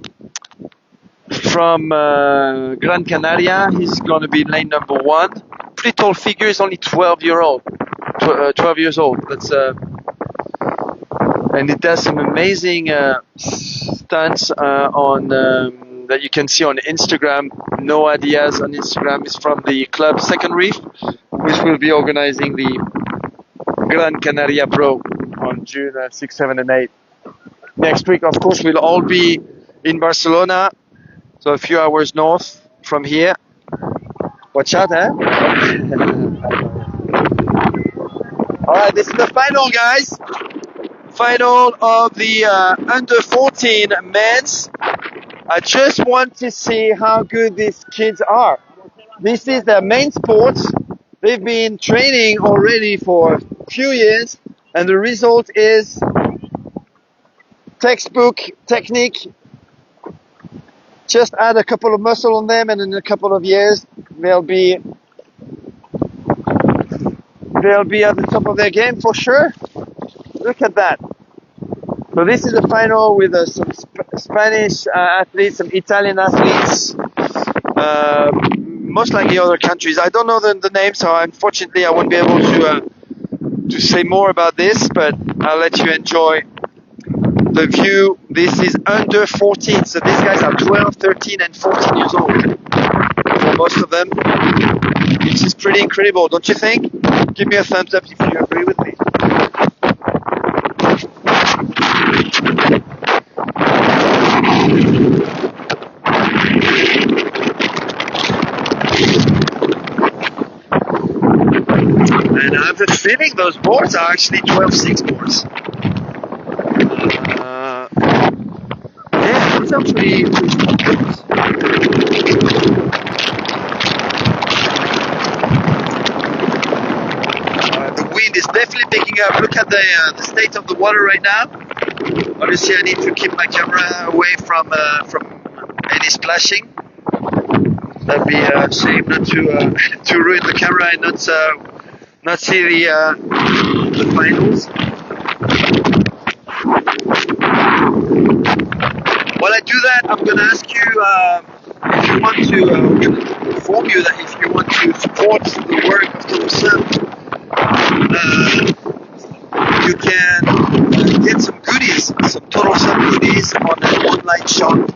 Canaria. He's going to be in lane number 1. Pretty tall figure. He's only 12 years old. That's and it does some amazing stunts on that you can see on Instagram. Noah Diaz on Instagram is from the club Second Reef, which will be organizing the Gran Canaria Pro on June 6, 7, and 8. Next week, of course, we'll all be in Barcelona, so a few hours north from here. Watch out, eh? All right, this is the final, guys. Final of the under 14 men's. I just want to see how good these kids are. This is their main sport. They've been training already for a few years, and the result is textbook technique. Just add a couple of muscle on them, and in a couple of years they'll be at the top of their game for sure. Look at that. So this is the final with some Spanish athletes, some Italian athletes, most likely other countries. I don't know the names, so unfortunately I won't be able to say more about this, but I'll let you enjoy the view. This is under 14, so these guys are 12, 13 and 14 years old for most of them, which is pretty incredible, don't you think? Give me a thumbs up if you agree with me. And I have a feeling those boards are actually 12.6 boards. Yeah, those are pretty good. The wind is definitely picking up. Look at the state of the water right now. Obviously, I need to keep my camera away from any splashing. That'd be a shame not to ruin the camera and not see the finals. While I do that, I'm going to ask you if you want to inform you that if you want to support the work of TotalSUP, you can get some goodies, some TotalSUP goodies on an online shop.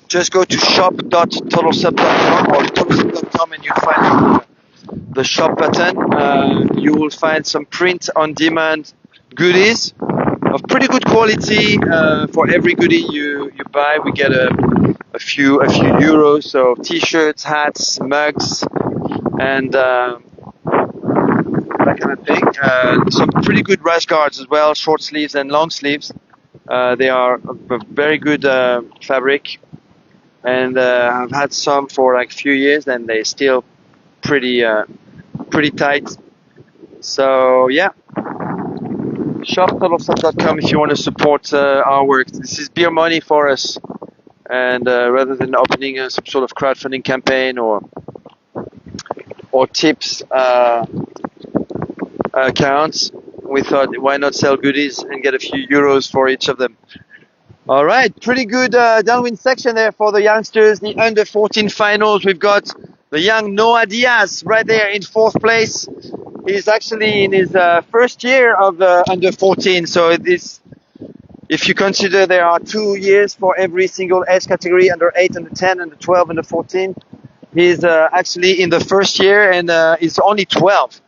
Just go to shop.totalsup.com or totalsup.com and you'll find the shop button. You will find some print-on-demand goodies of pretty good quality. For every goodie you buy, we get a few euros. So t-shirts, hats, mugs, and that kind of thing. Some pretty good rash guards as well, short sleeves and long sleeves. They are a very good fabric, and I've had some for like a few years, and they're still pretty tight. So yeah, shop.totalsup.com if you want to support our work. This is beer money for us, and rather than opening some sort of crowdfunding campaign or tips accounts, we thought why not sell goodies and get a few euros for each of them. All right, pretty good downwind section there for the youngsters. The under 14 finals, we've got the young Noah Diaz right there in 4th place. He's actually in his first year of the under 14. So if you consider there are 2 years for every single age category, under 8, under 10, under 12, under 14. He's actually in the first year, and he's only 12.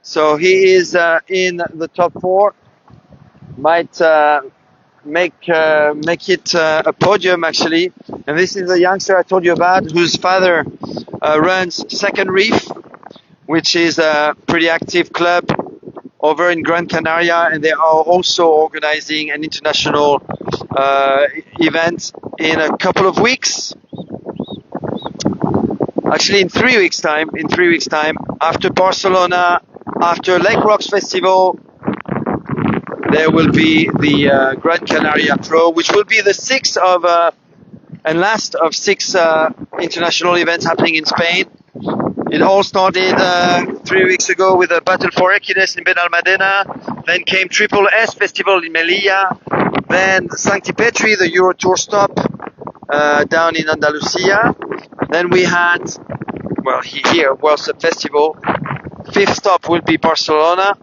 So he is in the top 4. Might make it a podium actually. And this is the youngster I told you about, whose father runs Second Reef, which is a pretty active club over in Gran Canaria, and they are also organizing an international event in a couple of weeks. Actually, in 3 weeks' time. After Barcelona, after Lake Rocks Festival, there will be the Gran Canaria Pro, which will be the 6th of and last of 6 international events happening in Spain. It all started 3 weeks ago with a Battle for Equidus in Benalmádena. Then came Triple S Festival in Melilla. Then Sancti Petri, the Euro Tour stop down in Andalusia. Then we had, well, here, World SUP Festival. 5th stop will be Barcelona.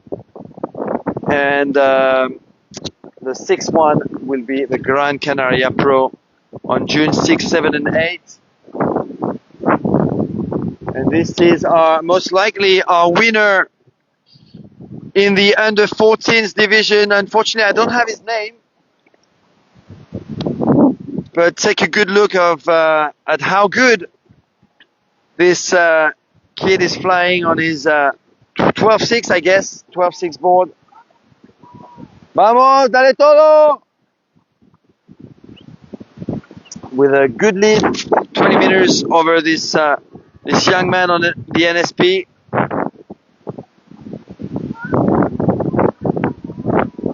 And the 6th one will be the Gran Canaria Pro on June 6, 7 and 8. And this is most likely our winner in the under 14s division. Unfortunately, I don't have his name, but take a good look at how good this kid is flying on his 12.6, I guess, 12.6 board. Vamos, dale todo! with a good lead, 20 meters over this young man on the NSP.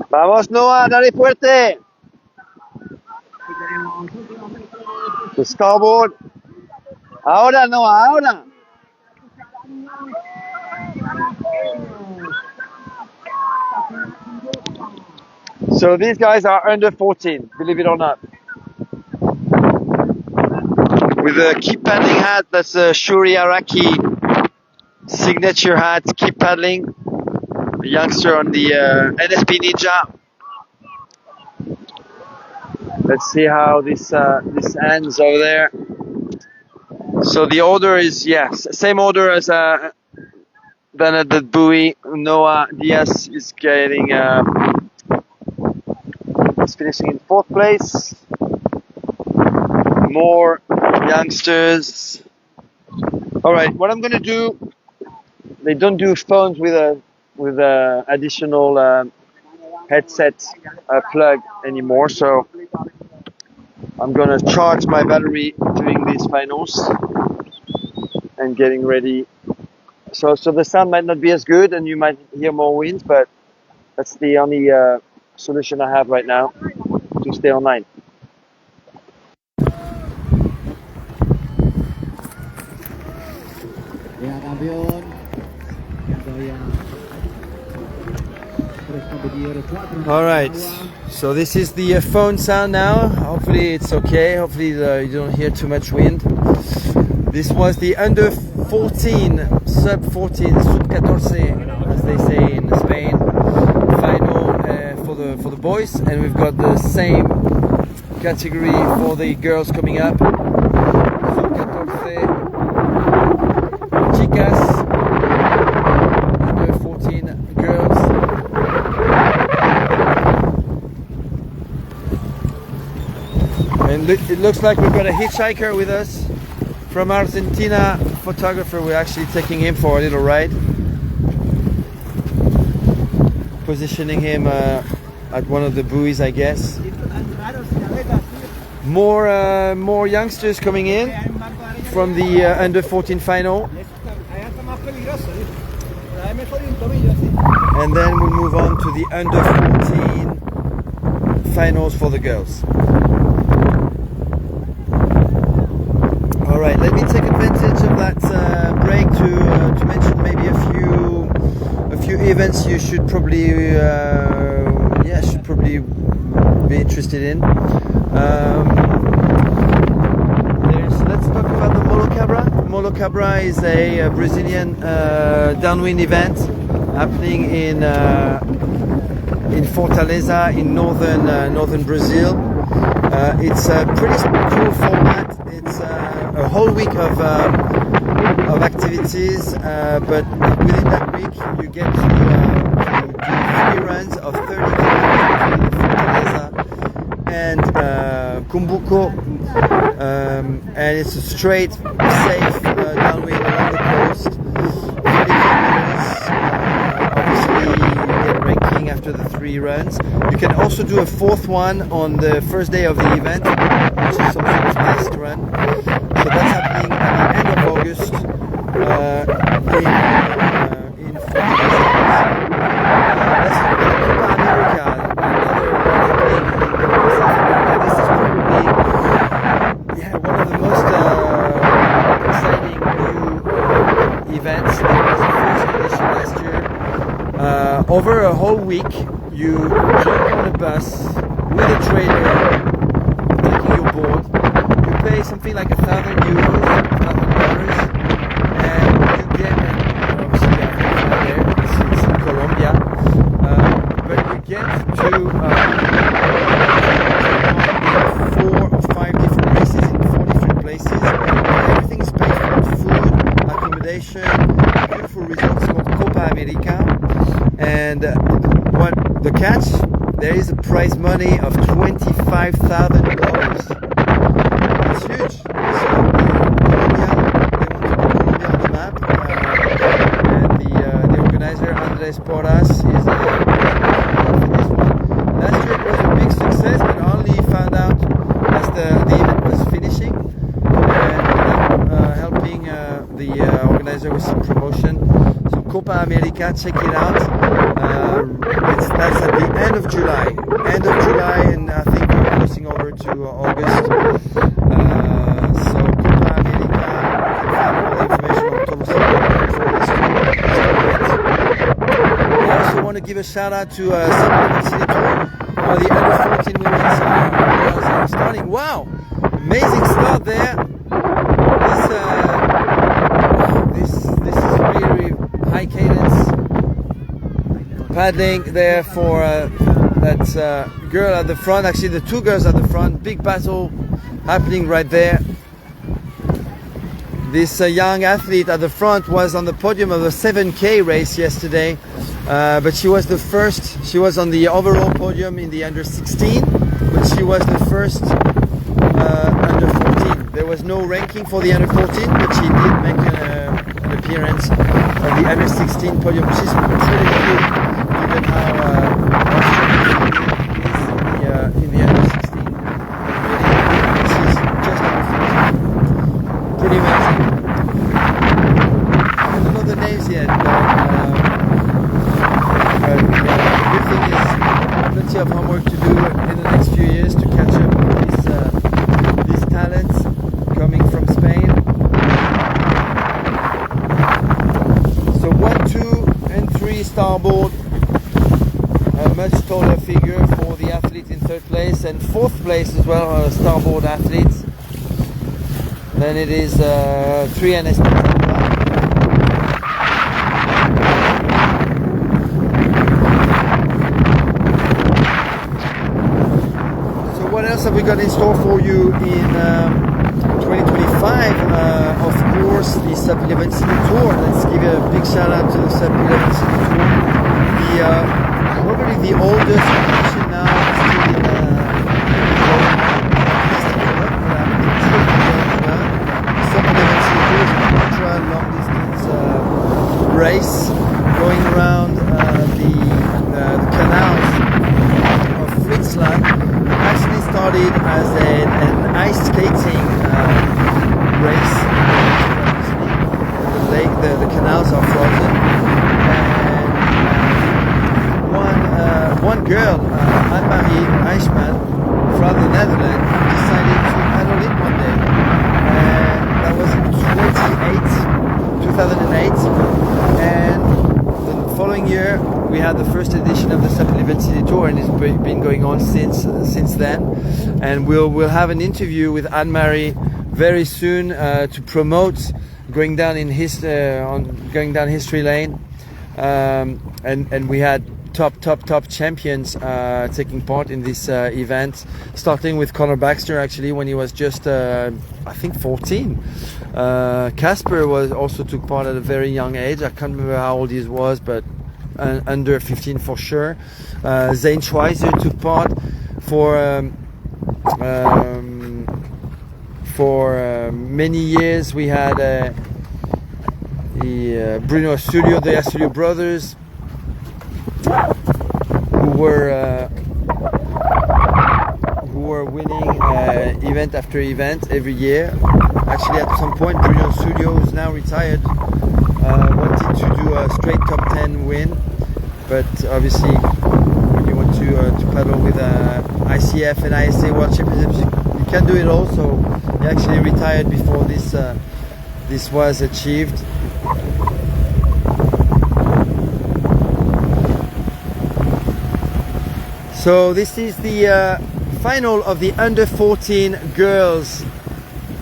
Vamos Noah, dale fuerte. The scoreboard. Ahora Noah, ahora. So these guys are under 14, believe it or not. With a keep paddling hat, that's a Shuri Araki signature hat, keep paddling. The youngster on the NSP Ninja. Let's see how this ends over there. So the order is, yes, same order as than at the buoy. Noah Diaz is getting is finishing in 4th place. More youngsters. All right, what I'm gonna do? They don't do phones with a additional headset plug anymore, so I'm gonna charge my battery during these finals and getting ready. So the sound might not be as good and you might hear more winds, but that's the only solution I have right now to stay online. All right, so this is the phone sound now. Hopefully it's okay. Hopefully you don't hear too much wind. This was the under 14, sub 14, sub 14, as they say in Spain, final for the boys, and we've got the same category for the girls coming up. Sub 14, chicas, under 14 girls. And it looks like we've got a hitchhiker with us from Argentina, photographer. We're actually taking him for a little ride, positioning him at one of the buoys, I guess. More youngsters coming in from the under 14 final, and then we'll move on to the under 14 finals for the girls. All right, let me take advantage of that break to mention maybe a few events you should probably be interested in. Let's talk about the Molo Cabra. Molo Cabra is a Brazilian downwind event happening in Fortaleza in northern Brazil. It's a pretty cool format. It's a whole week of activities, but within that week you get to do 3 runs of 30 kilometers between Fortaleza and Cumbuco, and it's a straight, safe downwind along the coast. 30 kilometers. Obviously, you get ranking after the 3 runs. You can also do a 4th one on the first day of the event, which is sometimes nice to run. So that's happening at the end of August in Fortaleza. Let's look at the Copa America, another one happening in South America. This is probably one of the most exciting new events. It was the first edition last year. Over a whole week, you jump on a bus with a trailer, taking your board. You pay something like €1,000, $1,000, and you get, obviously you have to fly there, it's in Colombia, but you get to 4 or 5 different races in 4 different places. Everything is paid for: food, accommodation, beautiful resorts called Copa America. And what the catch? There is a prize money of $25,000. It's huge. So Colombia, they want to put Colombia on the map, and the organizer Andres Porras is for this one. Last year it was a big success, but only found out as the event was finished Copa America. Check it out. That's at the end of July. End of July, and I think we're crossing over to August. So Copa America, you can find all the information on TotalSUP for this tournament. I also want to give a shout out to SUP City Tour. The under 14 women's girls are starting. Wow, amazing start there. This is really high cadence paddling there for that girl at the front. Actually, the two girls at the front. Big battle happening right there. This young athlete at the front was on the podium of a 7K race yesterday, but she was the first. She was on the overall podium in the under 16, but she was the first under 14. There was no ranking for the under 14, but she did make an appearance on the under 16 podium, which is pretty cool, given how in the under 16. She's just under 14. Pretty amazing. I don't know the names yet, but the good thing is plenty of homework to do in the next few years to catch up with these talents coming from Spain. So 1, 2, and 3 starboard. A much taller figure for the athlete in 3rd place, and 4th place as well, starboard athletes. Then it is 3 and Santa Pola. So what else have we got in store for you in 2025? Of course, the SUP 11 City Tour. Let's give a big shout out to the SUP 11 City Tour. Probably the oldest competition now, still in long distance race going around the canals of Friesland. Actually started as an ice skating race. The canals are frozen, and one girl, Anne-Marie Eichmann from the Netherlands, decided to paddle it one day. That was in 2008, and the following year we had the first edition of the SUP 11 City Tour, and it's been going on since then. And we'll have an interview with Anne-Marie very soon to promote going down history lane, and we had top champions taking part in this event, starting with Conor Baxter, actually, when he was just I think 14. Casper also took part at a very young age. I can't remember how old he was, but under 15 for sure. Zane Schweizer took part for many years. We had Bruno Astier, the Astier brothers, who were winning event after event every year. Actually, at some point, Bruno Astier, who's now retired, wanted to do a straight top 10 win, but obviously when you want to paddle with ICF and ISA World Championships, you can do it all. So he actually retired before this was achieved. So this is the final of the under 14 girls.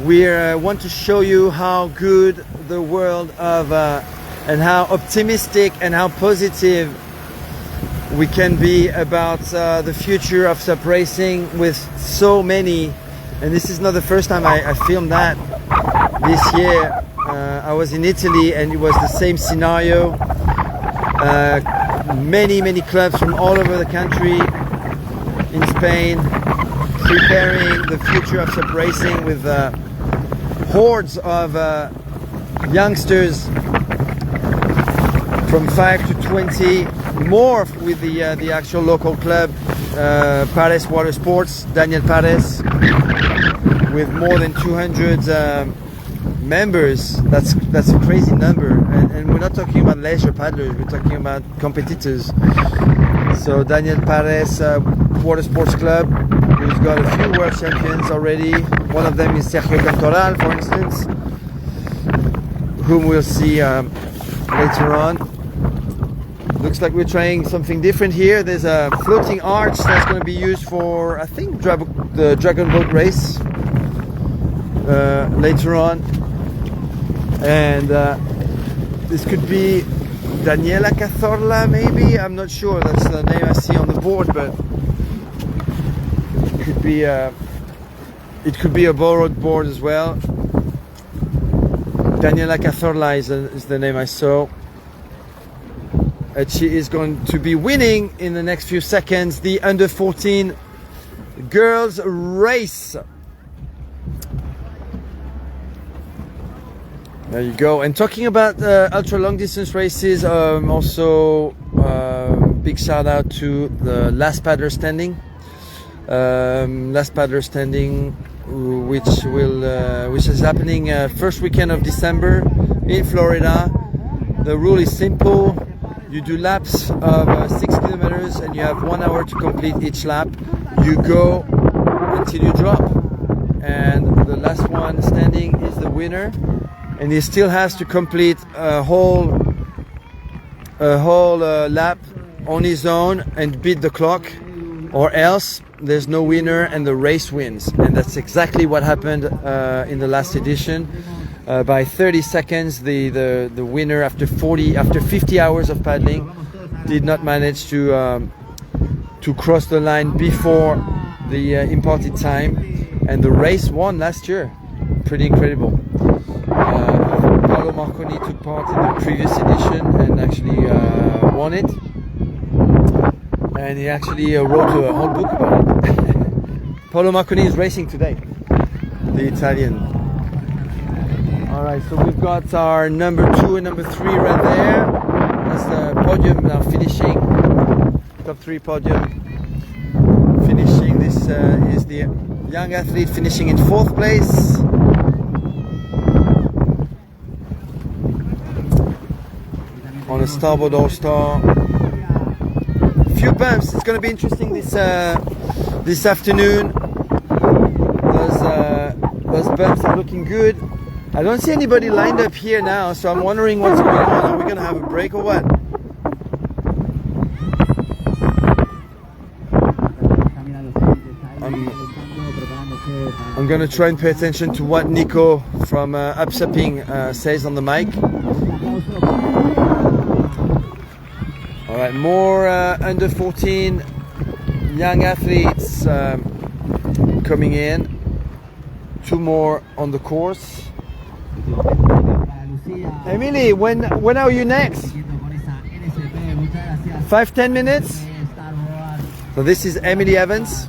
We want to show you how good the world of and how optimistic and how positive we can be about the future of SUP racing with so many. And this is not the first time I filmed that. This year I was in Italy and it was the same scenario. Many clubs from all over the country in Spain preparing the future of SUP racing with hordes of youngsters from 5 to 20, more with the actual local club, Pares Water Sports, Daniel Pares, with more than 200 members. That's a crazy number, and we're not talking about leisure paddlers. We're talking about competitors. So Daniel Pares, Water Sports Club, who's got a few world champions already. One of them is Sergio Cantoral, for instance, whom we'll see later on. Looks like we're trying something different here. There's a floating arch that's going to be used for, I think, the Dragon Boat race later on. And this could be Daniela Cazorla, maybe? I'm not sure. That's the name I see on the board, but it could be a borrowed board as well. Daniela Cazorla is the name I saw. And she is going to be winning in the next few seconds the under 14 girls race. There you go. And talking about ultra long distance races, also big shout out to the last paddler standing. Last paddler standing, which is happening first weekend of December in Florida. The rule is simple. You do laps of 6 kilometers and you have 1 hour to complete each lap. You go until you drop, and the last one standing is the winner, and he still has to complete a whole lap on his own and beat the clock, or else there's no winner and the race wins. And that's exactly what happened in the last edition. By 30 seconds, the winner after 50 hours of paddling did not manage to cross the line before the imparted time, and the race won last year. Pretty incredible. Paolo Marconi took part in the previous edition and actually won it, and he actually wrote a whole book about it. Paolo Marconi is racing today, the Italian. Alright, so we've got our number 2 and number 3 right there. That's the podium now finishing. Top 3 podium finishing. This is the young athlete finishing in 4th place. On a starboard all-star. Few bumps. It's going to be interesting this afternoon. Those bumps are looking good. I don't see anybody lined up here now, so I'm wondering what's going on. Are we going to have a break or what? I'm going to try and pay attention to what Nico from UpSUPing says on the mic. Alright, more under 14 young athletes coming in. 2 more on the course. Emily, when are you next? 5-10 minutes? So this is Emily Evans,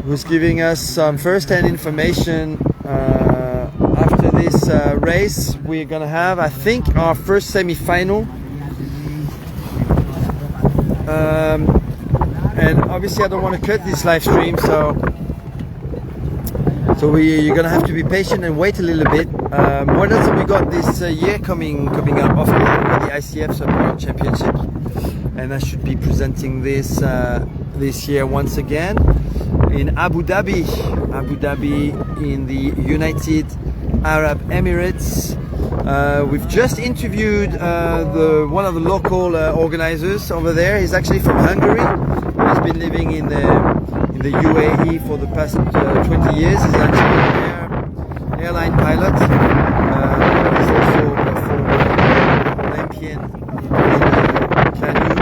who's giving us some first-hand information. After this race, we're gonna have, I think, our first semi-final. And obviously I don't want to cut this live stream, so you're gonna have to be patient and wait a little bit. What else have we got this year coming up? Of course, we've got the ICF World Championship, and I should be presenting this this year once again in Abu Dhabi in the United Arab Emirates. We've just interviewed one of the local organizers over there. He's actually from Hungary. He's been living in the UAE for the past 20 years. He's actually an airline pilot. He's also a former Olympian in canoe.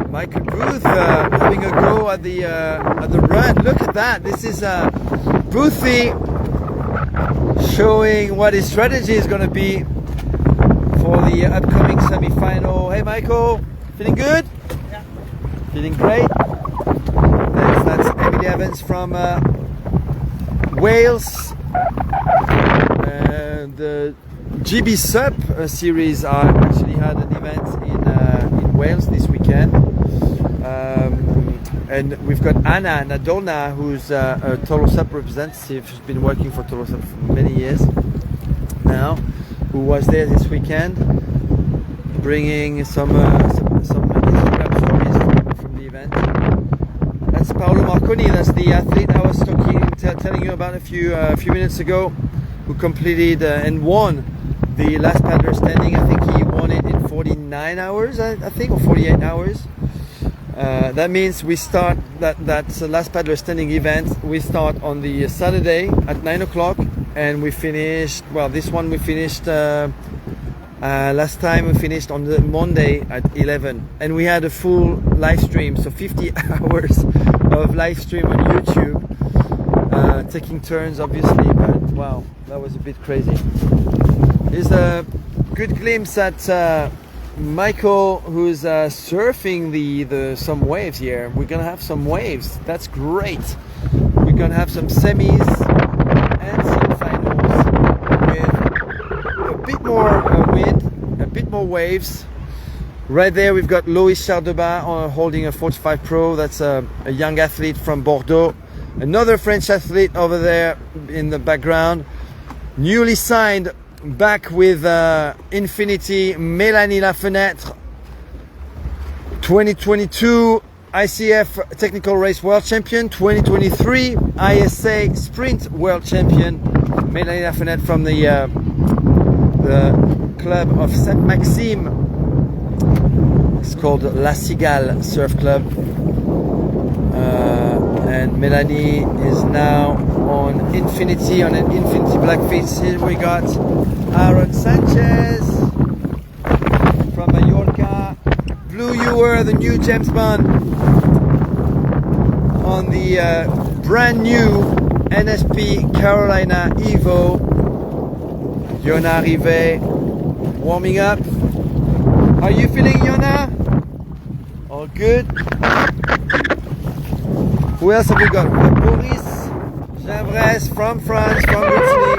Michael Booth having a go at the run. Look at that. This is Boothie showing what his strategy is going to be for the upcoming semi-final. Hey Michael, feeling good? Yeah. Feeling great? That's Emily Evans from Wales. The GB SUP series actually had an event in Wales this weekend. and we've got Anna Nadolna, who's a TotalSUP representative. She's been working for TotalSUP for many years now, who was there this weekend, bringing some Instagram stories from the event. That's Paolo Marconi. That's the athlete I was telling you about a few minutes ago, who completed and won the last paddler standing. I think he won it in 49 hours, I think, or 48 hours. That means we start that last paddler standing event. We start on the Saturday at 9 o'clock, and we finished. Well, this one we finished. Last time we finished on the Monday at 11, and we had a full live stream, so 50 hours of live stream on YouTube, taking turns obviously, but wow, that was a bit crazy. Here's a good glimpse at Michael, who's surfing some waves here. We're gonna have some waves. That's great. We're gonna have some semis and semi-finals with a bit more wind, a bit more waves. Right there we've got Loïs Chardebas holding a 45 Pro. That's a young athlete from Bordeaux. Another French athlete over there in the background. Newly signed back with Infinity, Mélanie Lafenêtre, 2022 ICF Technical Race World Champion, 2023 ISA Sprint World Champion. Mélanie Lafenêtre from the club of Saint-Maxime. It's called La Cigale Surf Club. And Mélanie is now on Infinity, on an Infinity Blackfish. Here we got Aaron Sanchez from Mallorca. Blue Ewer, the new James Bond, on the brand new NSP Carolina Evo. Yona Rivet warming up. How are you feeling, Yona? All good? Who else have we got? We got Boris Javres from France, from Italy,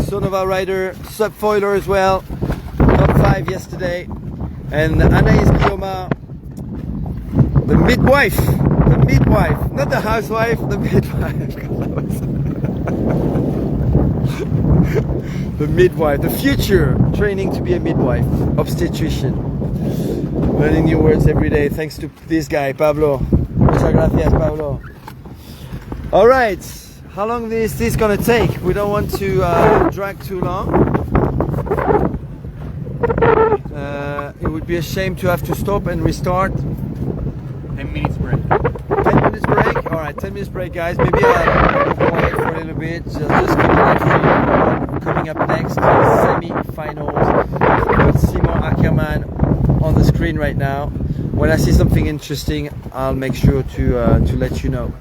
Sonova rider, subfoiler as well, top 5 yesterday. And Anaïs Guillaume, the midwife, not the housewife, the midwife. The midwife, the future, training to be a midwife, obstetrician. Learning new words every day thanks to this guy, Pablo. Muchas gracias, Pablo. All right, how long is this gonna take? We don't want to drag too long. It would be a shame to have to stop and restart. 10 minutes break. 10 minutes break? All right, 10 minutes break, guys. Maybe I'll go quiet for a little bit. Just keep it live for you. Coming up next, semi-finals. We've got Simon Ackerman on the screen right now. When I see something interesting, I'll make sure to let you know.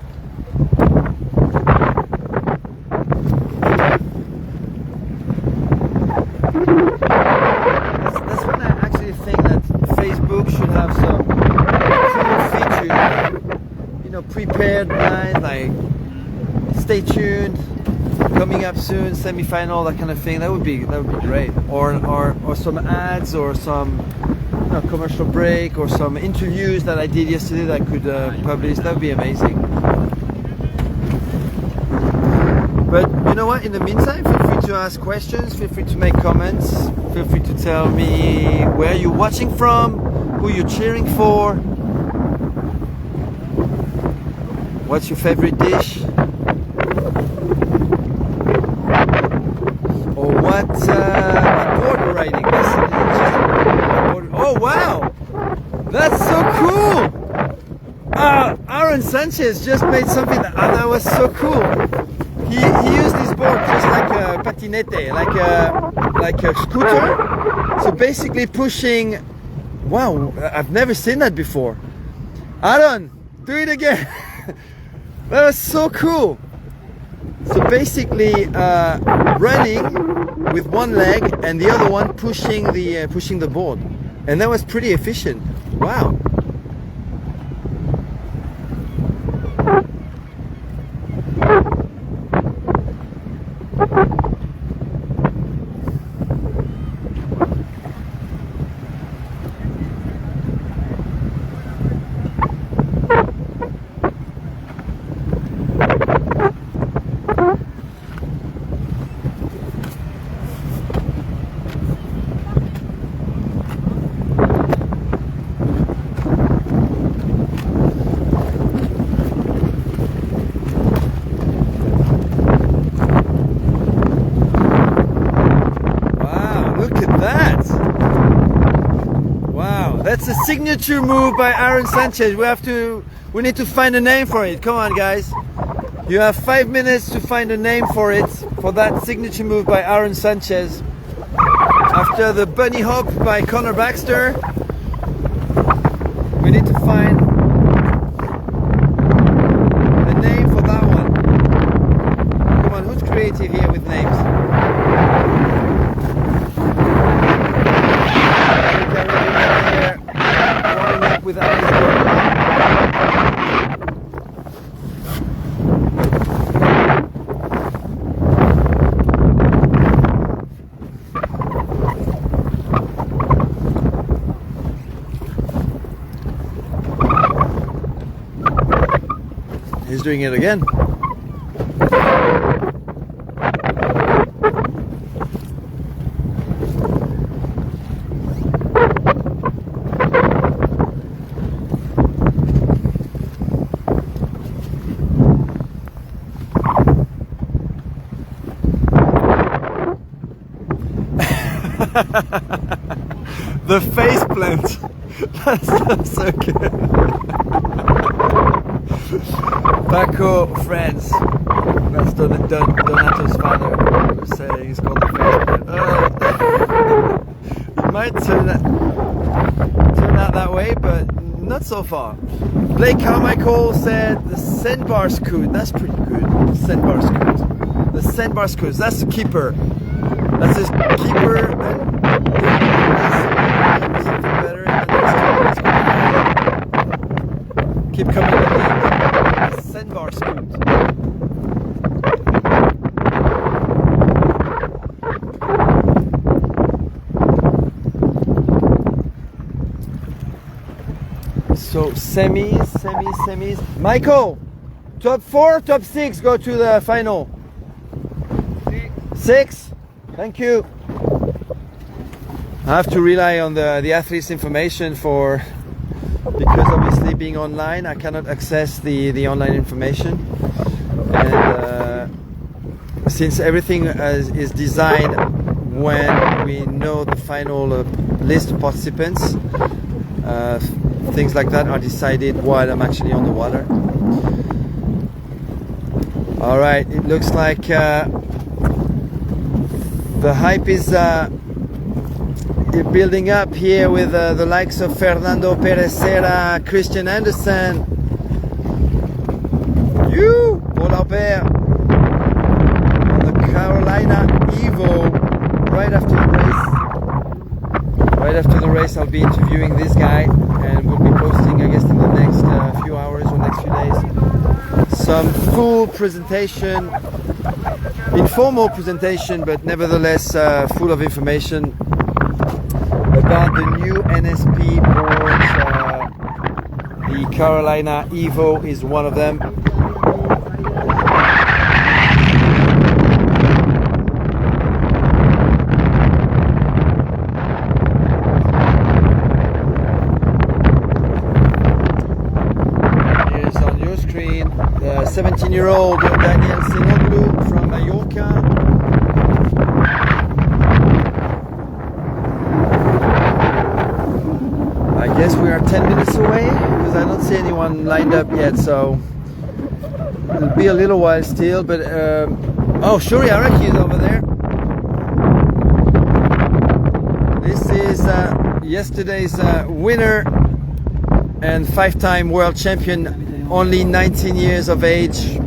That's when I actually think that Facebook should have some cool features, prepared blind, like stay tuned, coming up soon, semi-final, that kind of thing. That would be great. Or some ads, or some commercial break, or some interviews that I did yesterday that I could publish. That would be amazing. But you know what, in the meantime, feel free to ask questions, feel free to make comments, feel free to tell me where you're watching from, who you're cheering for, what's your favorite dish, or what board you're riding. Oh wow, that's so cool! Aaron Sanchez just made something that was so cool. He used this board just like a patinette, like a scooter. So basically pushing. Wow, I've never seen that before. Aaron, do it again. That was so cool. So basically running with one leg and the other one pushing the board, and that was pretty efficient. Wow. That's a signature move by Aaron Sanchez. We need to find a name for it. Come on, guys. You have 5 minutes to find a name for it, for that signature move by Aaron Sanchez. After the bunny hop by Connor Baxter, we need to find a name for that one. Come on, who's creative here with names? Warming up with He's doing it again. The face plant. That's so good. Paco friends. That's Donato's father who's saying he's called the face plant. It might turn out that way, but not so far. Blake Carmichael said the sandbar scoot. That's pretty good. Sandbar scoot. The sandbar scoot. That's the keeper. That's his keeper. Something better in the next 2 minutes. Keep coming with the sandbar scoot. So semis. Michael, top 4, top 6 go to the final. 6. Thank you. I have to rely on the athlete's information because obviously being online I cannot access the online information, and since everything is designed when we know the final list of participants, things like that are decided while I'm actually on the water. Alright, it looks like the hype is building up here with the likes of Fernando Perez-Serra, Christian Anderson, Paul Albert, the Carolina Evo. Right after the race I'll be interviewing this guy, and we'll be posting, I guess, in the next few hours or next few days, some full presentation, informal presentation, but nevertheless full of information about the new NSP boards. The Carolina Evo is one of them. Here's on your screen the 17-year-old Daniel Sinoglu from Mallorca. I guess we are 10 minutes away because I don't see anyone lined up yet, so it'll be a little while still. But oh, Shuri Araki is over there. This is yesterday's winner and 5-time world champion, only 19 years of age,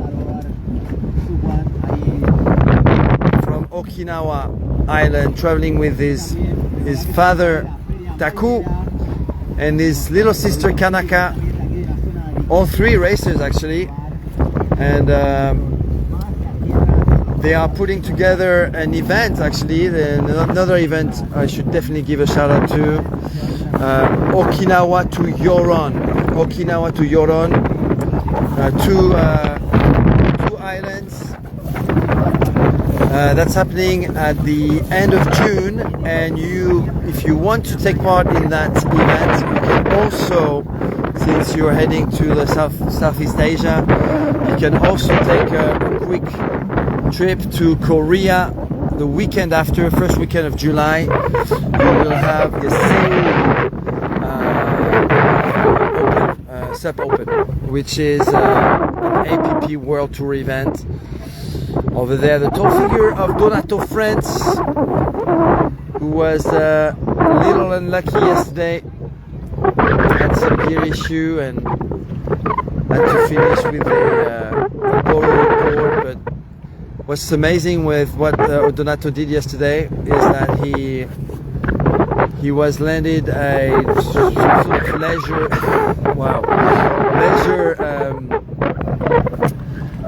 from Okinawa Island, traveling with his father Taku and his little sister Kanaka, all 3 racers actually, and they are putting together an event actually, another event I should definitely give a shout out to, Okinawa to Yoron, 2 islands. That's happening at the end of June, and if you want to take part in that event, you can also, since you're heading to the Southeast Asia, you can also take a quick trip to Korea the weekend after, first weekend of July. You will have the same SUP Open, which is an APP World Tour event. Over there, the tall figure of Donato France, who was a little unlucky yesterday, had some gear issue and had to finish with a borrowed board. But what's amazing with what Donato did yesterday is that he was landed a sort of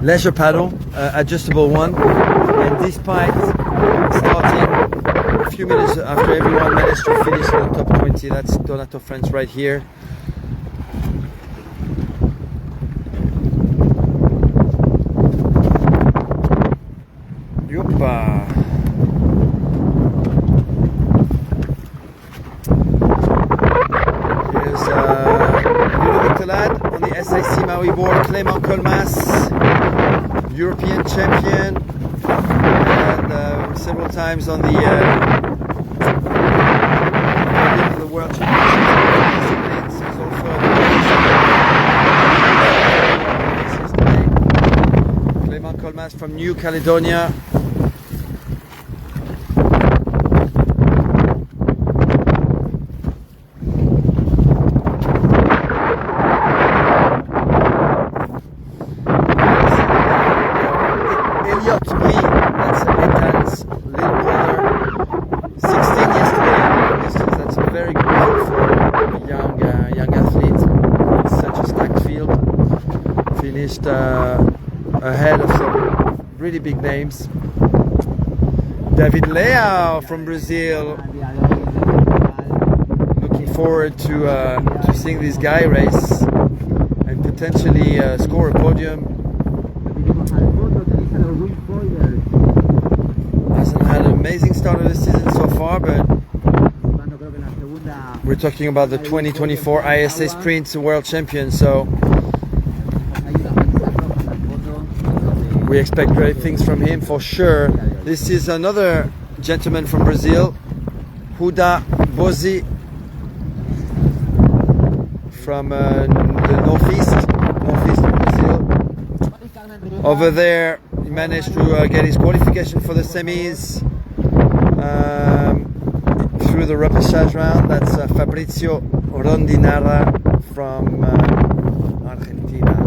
leisure paddle, adjustable one, and despite starting a few minutes after everyone managed to finish in the top 20, that's Donato France right here. Yoppa. Here's Ludovic Lad on the SIC Maui board, Clément Colmas, European champion, and several times on the World Championships. He's also Clément Colmas from New Caledonia. Ahead of some really big names. David Leao from Brazil. Looking forward to seeing this guy race and potentially score a podium. Hasn't had an amazing start of the season so far, but we're talking about the 2024 ISA Sprint World Champion, so we expect great things from him for sure. This is another gentleman from Brazil, Huda Bozi, from the northeast of Brazil. Over there, he managed to get his qualification for the semis through the repechage round. That's Fabrizio Rondinara from Argentina.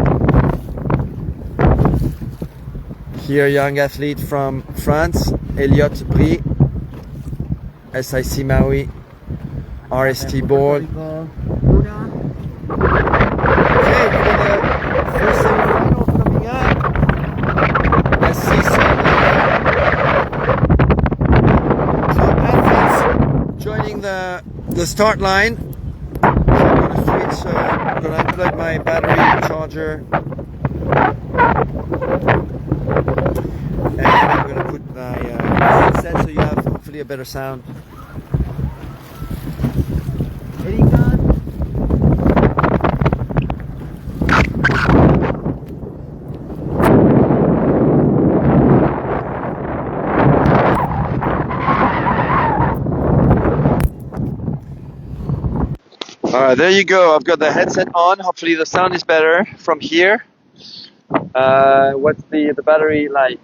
Here, young athlete from France, Elliot Brie, SIC Maui, RST board. Okay, we've got the first semi-final coming up. Let's see some top athletes joining the start line. So I'm going to switch, I'm going to unplug my battery charger. And I'm going to put my headset so you have hopefully a better sound. Alright, there you go. I've got the headset on. Hopefully the sound is better from here. What's the battery like?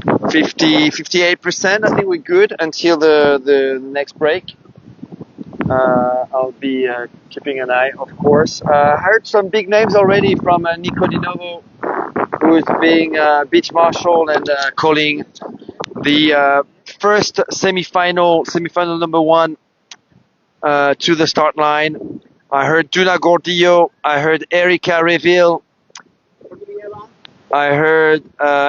58%. I think we're good until the next break. I'll be keeping an eye, of course. I heard some big names already from Nico Di Novo, who is being beach marshal and calling the first semi-final number one to the start line. I heard Duna Gordillo. I heard Erika Reville. I heard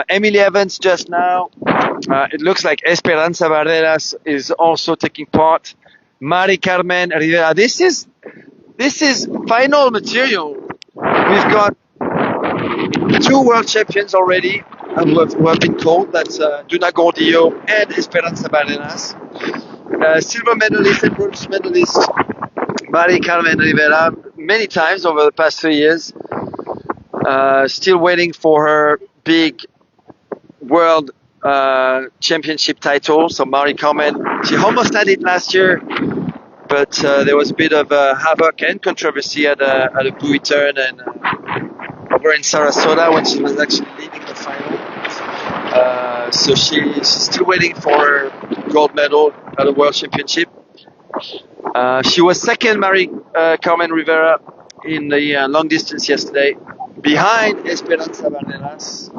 Emily Evans just now. It looks like Esperanza Barreras is also taking part. Mari Carmen Rivera. This is final material. We've got 2 world champions already who have been told. That's Duna Gordillo and Esperanza Barreras. Silver medalist and bronze medalist Mari Carmen Rivera many times over the past 3 years. Still waiting for her big world championship title. So Mari Carmen, she almost had it last year, but there was a bit of havoc and controversy at a buoy turn and over in Sarasota when she was actually leading the final. So she's still waiting for her gold medal at the World Championship. She was second, Carmen Rivera, in the long distance yesterday, behind Esperanza Valderas,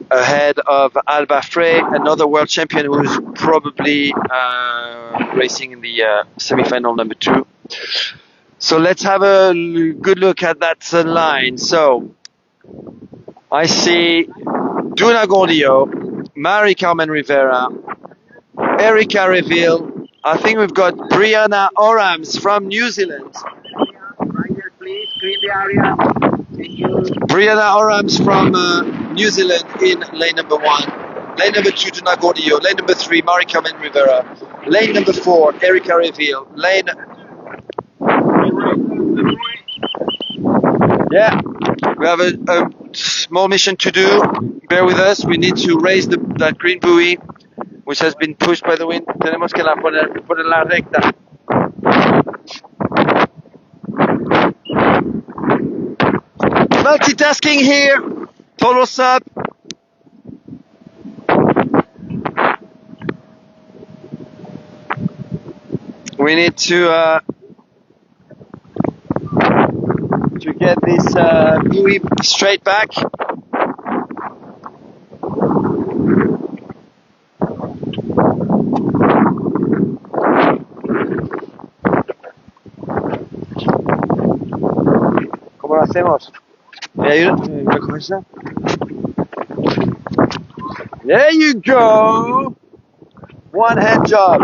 ahead of Alba Frey, another world champion who's probably racing in the semi-final number 2. So let's have a good look at that line. So I see Duna Gordillo, Mari Carmen Rivera, Erika Reville. I think we've got Brianna Orams from New Zealand. Please clean the area. Thank you. Brianna Orams from New Zealand in lane number 1. Lane number 2, Duna Gordillo. Lane number 3, Mari Carmen Rivera. Lane number 4, Erika Reville. Yeah, we have a small mission to do. Bear with us. We need to raise that green buoy, which has been pushed by the wind. Tenemos que poner la recta. Multitasking here. TotalSUP. We need to get this buoy straight back. ¿Cómo lo hacemos? There you go. One hand job.